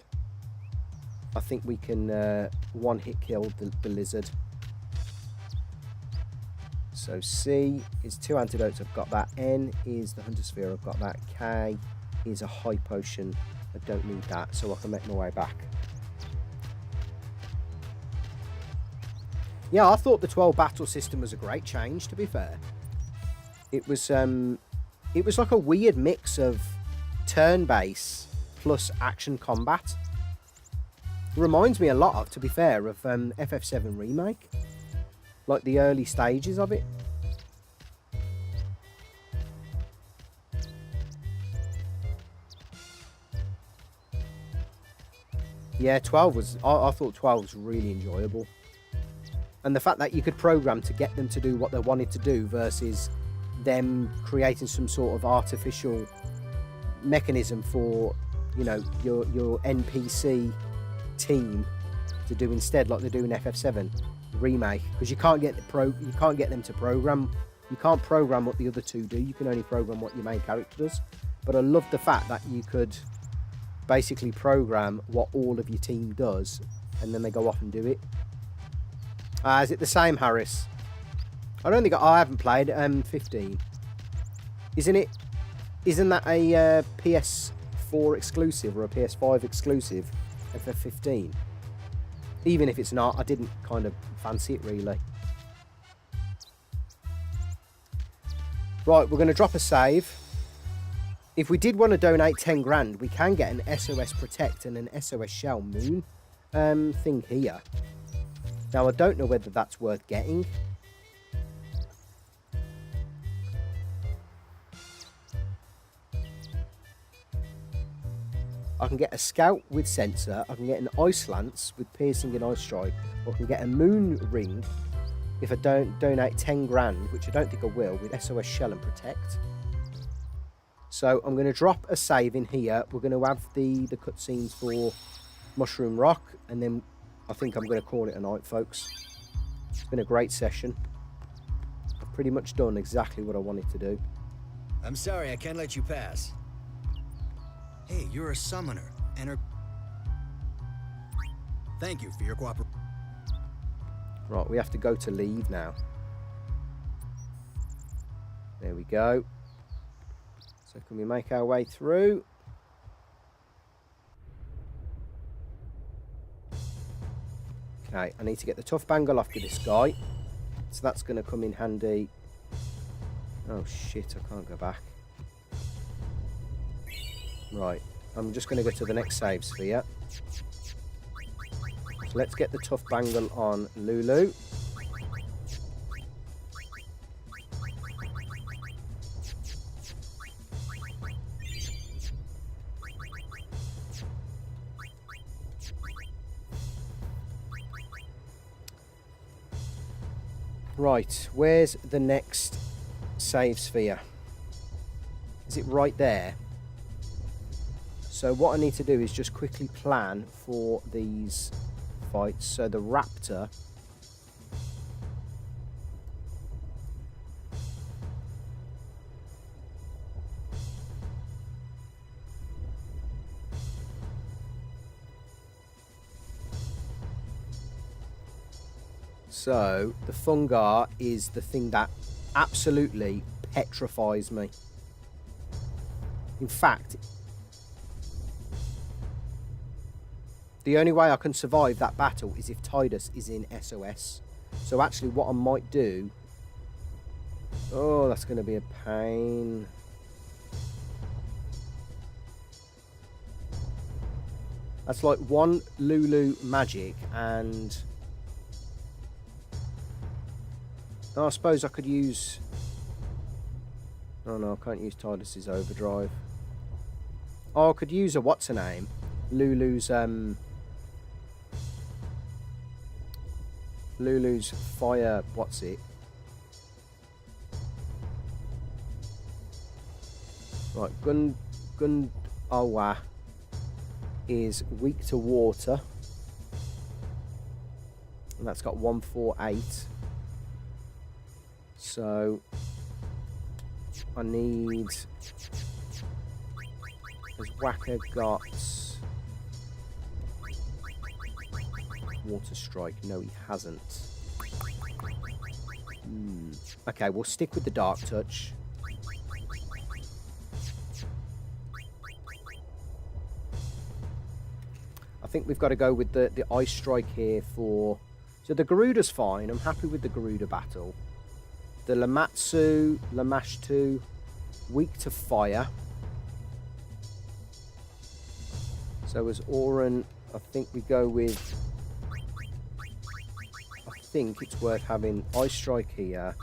Speaker 1: I think we can one-hit kill the lizard. So C is 2 antidotes, I've got that. N is the Hunter Sphere, I've got that. K is a high potion, I don't need that, so I can make my way back. Yeah, I thought the 12 battle system was a great change, to be fair. It was like a weird mix of turn-based plus action combat. It reminds me a lot of, to be fair, of FF7 Remake. Like the early stages of it. Yeah, 12 was... I thought 12 was really enjoyable. And the fact that you could program to get them to do what they wanted to do versus them creating some sort of artificial mechanism for, you know, your NPC team to do instead, like they do in FF7 Remake, because you can't get them to program. You can't program what the other two do. You can only program what your main character does. But I love the fact that you could basically program what all of your team does, and then they go off and do it. Is it the same, Harris? I don't think I haven't played 15. Isn't it? Isn't that a PS4 exclusive or a PS5 exclusive? FF15. Even if it's not, I didn't kind of fancy it really. Right, we're going to drop a save. If we did want to donate 10 grand, we can get an SOS Protect and an SOS Shell Moon thing here. Now, I don't know whether that's worth getting. I can get a Scout with Sensor, I can get an Ice Lance with Piercing and Ice Strike, or I can get a Moon Ring if I don't donate 10 grand, which I don't think I will, with SOS Shell and Protect. So I'm going to drop a save in here. We're going to have the cutscenes for Mushroom Rock, and then I think I'm going to call it a night, folks. It's been a great session. I've pretty much done exactly what I wanted to do.
Speaker 3: I'm sorry, I can't let you pass. Hey, you're a summoner. Enter. Thank you for your cooperation.
Speaker 1: Right, we have to go to leave now. There we go. So can we make our way through? Okay, I need to get the tough bangle off with this guy. So that's going to come in handy. Oh shit, I can't go back. Right, I'm just going to go to the next save sphere. So let's get the tough bangle on Lulu. Right, where's the next save sphere? Is it right there? So what I need to do is just quickly plan for these fights. So the Raptor. So the Fungar is the thing that absolutely petrifies me. In fact, the only way I can survive that battle is if Tidus is in SOS. So actually what I might do... Oh, that's going to be a pain. That's like one Lulu magic and... Oh, I suppose I could use... Oh no, I can't use Tidus's overdrive. Oh, I could use a what's-her-name? Lulu's fire, what's it? Right, Gundawa is weak to water. And that's got 148. So I need... Has Whacker got Water Strike? No, he hasn't. Okay, we'll stick with the Dark Touch. I think we've got to go with the Ice Strike here for... So the Garuda's fine. I'm happy with the Garuda battle. The Lamashtu, weak to fire. So as Auron, I think we go with... I think it's worth having Ice Strike here.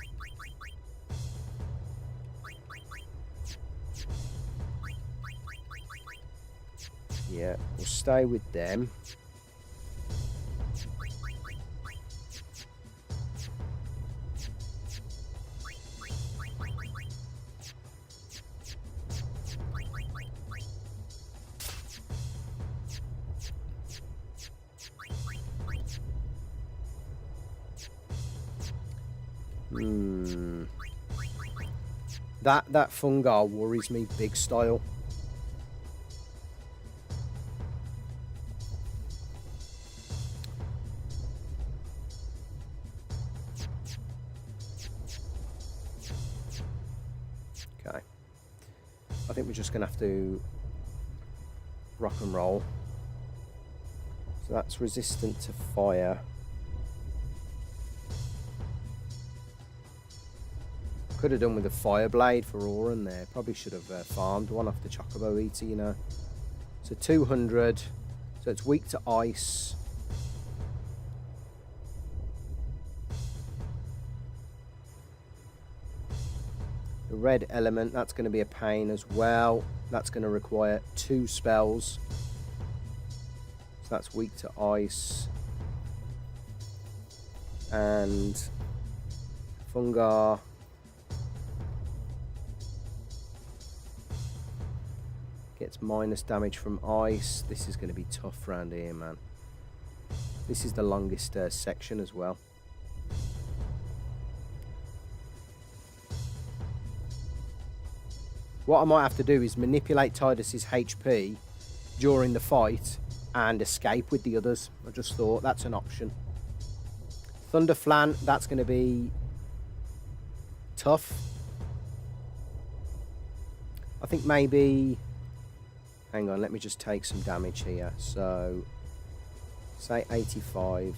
Speaker 1: Yeah, we'll stay with them. That Fungar worries me big style. Okay. I think we're just going to have to rock and roll. So that's resistant to fire. Could have done with a Fire Blade for Auron there. Probably should have farmed one off the Chocobo Eater, you know. So 200. So it's weak to ice. The red element, that's going to be a pain as well. That's going to require 2 spells. So that's weak to ice. And Fungar. Gets minus damage from ice. This is going to be tough round here, man. This is the longest section as well. What I might have to do is manipulate Tidus's HP during the fight and escape with the others. I just thought that's an option. Thunderflan, that's going to be tough. I think maybe... Hang on, let me just take some damage here. So, say 85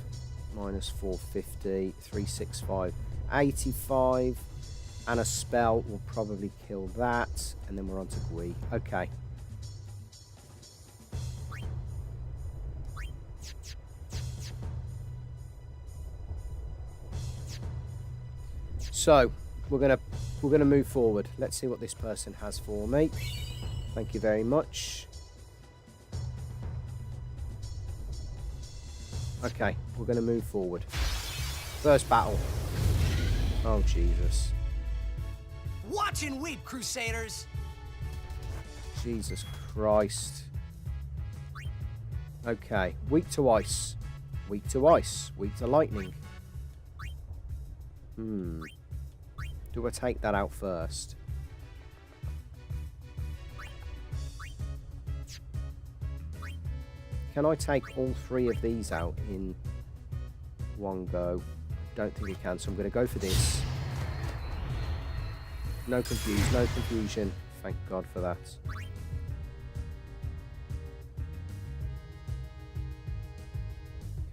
Speaker 1: minus 450, 365. 85, and a spell will probably kill that. And then we're on to Gui. Okay. So, we're gonna move forward. Let's see what this person has for me. Thank you very much. Okay, we're going to move forward. First battle. Oh, Jesus.
Speaker 3: Watch and weep, Crusaders!
Speaker 1: Jesus Christ. Okay, weak to ice. Weak to ice. Weak to lightning. Do I take that out first? Can I take all 3 of these out in one go? Don't think I can, so I'm going to go for this. No confusion. Thank God for that.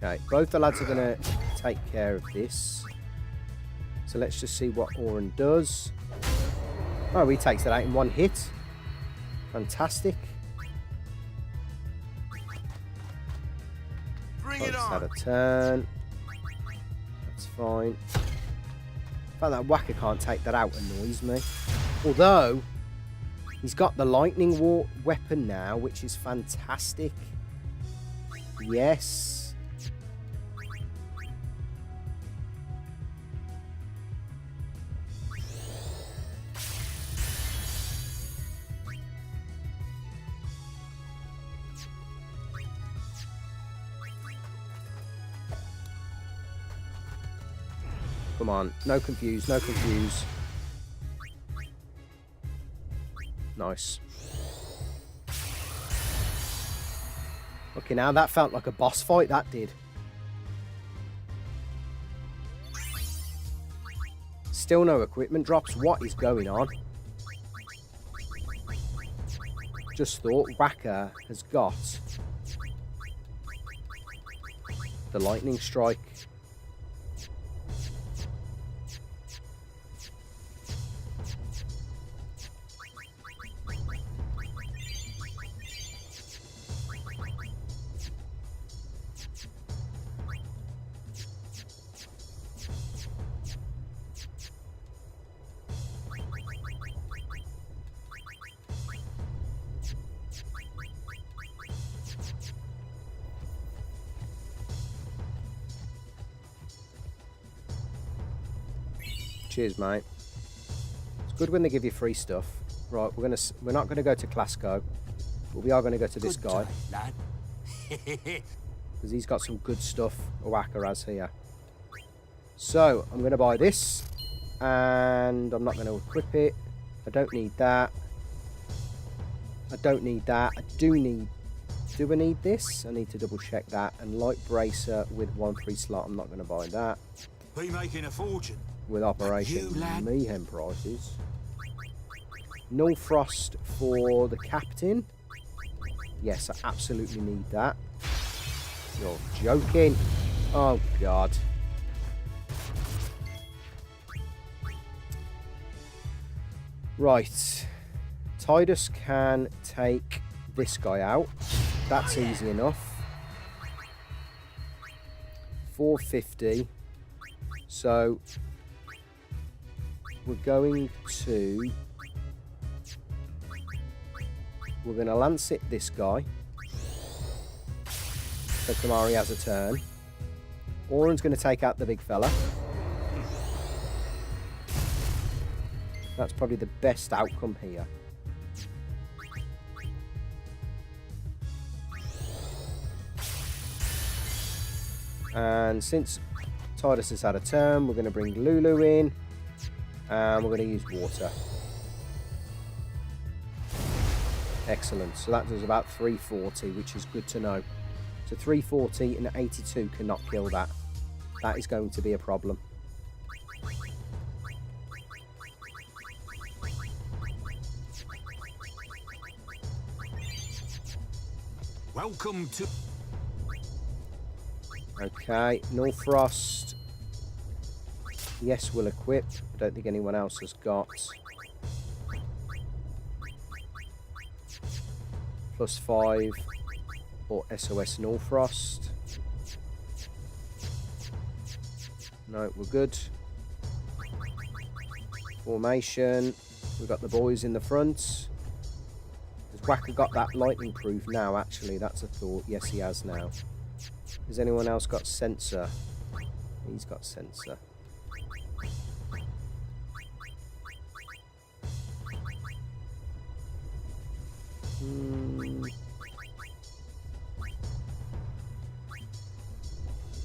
Speaker 1: Okay, both the lads are going to take care of this. So let's just see what Auron does. Oh, he takes it out in one hit. Fantastic. Just had a turn. That's fine. The fact that Whacker can't take that out annoys me. Although, he's got the lightning weapon now, which is fantastic. Yes. Come on. No confuse. No confuse. Nice. Okay, now that felt like a boss fight, that did. Still no equipment drops. What is going on? Just thought Whacker has got the lightning strike. Cheers, mate. It's good when they give you free stuff. Right, we're not gonna go to Clasco, but we are gonna go to this guy
Speaker 6: lad.
Speaker 1: because he's got some good stuff. Whacker has here. So I'm gonna buy this, and I'm not gonna equip it. I don't need that. I don't need that. I do need. Do I need this? I need to double check that. And light bracer with 1 free slot. I'm not gonna buy that.
Speaker 6: Be making a fortune.
Speaker 1: With Operation
Speaker 6: You, lad.
Speaker 1: Mayhem prices. Null Frost for the captain. Yes, I absolutely need that. You're joking. Oh, God. Right. Tidus can take this guy out. That's easy enough. 450. So we're going to lance it this guy. So Kimahri has a turn. Auron's going to take out the big fella. That's probably the best outcome here. And since Tidus has had a turn, we're going to bring Lulu in. And we're going to use water. Excellent. So that does about 340, which is good to know. So 340 and 82 cannot kill that. That is going to be a problem.
Speaker 6: Welcome to...
Speaker 1: Okay, Null Frost. Yes, we'll equip. I don't think anyone else has got. +5 or SOS Null Frost. No, we're good. Formation. We've got the boys in the front. Has Whacker got that lightning proof now, actually? That's a thought. Yes, he has now. Has anyone else got sensor? He's got sensor.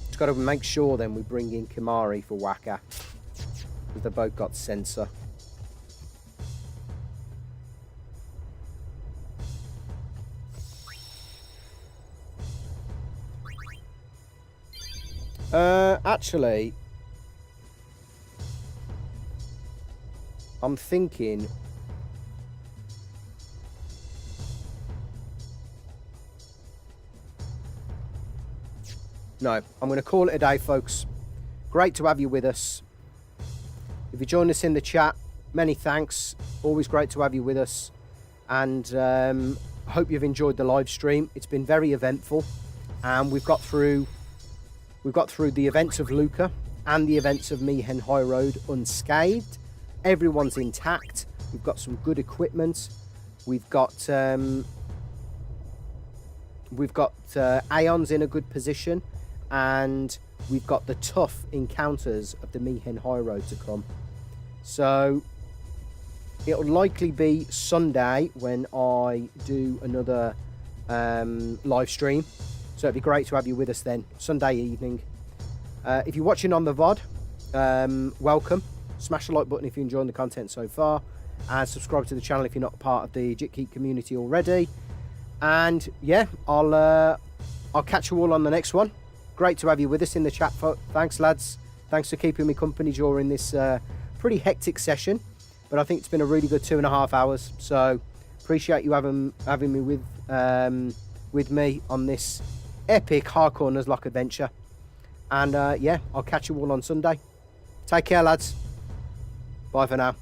Speaker 1: Just got to make sure then we bring in Kimahri for Whacker, because they both got sensor. Actually, I'm thinking no, I'm going to call it a day, folks. Great to have you with us. If you join us in the chat, many thanks. Always great to have you with us. And I hope you've enjoyed the live stream. It's been very eventful. And we've got through the events of Luca and the events of Mayhem Highroad unscathed. Everyone's intact. We've got some good equipment. We've got Aeons in a good position, and we've got the tough encounters of the Mayhem Highroad to come. So it'll likely be Sunday when I do another live stream. So it'd be great to have you with us then, Sunday evening. If you're watching on the VOD, welcome. Smash the like button if you're enjoying the content so far, and subscribe to the channel if you're not part of the JitKeep community already. And yeah, I'll catch you all on the next one. Great to have you with us in the chat. Thanks, lads. Thanks for keeping me company during this pretty hectic session, but I think it's been a really good 2.5 hours. So appreciate you having me with me on this epic hardcore Nuzlocke adventure. And yeah, I'll catch you all on Sunday. Take care, lads. Bye for now.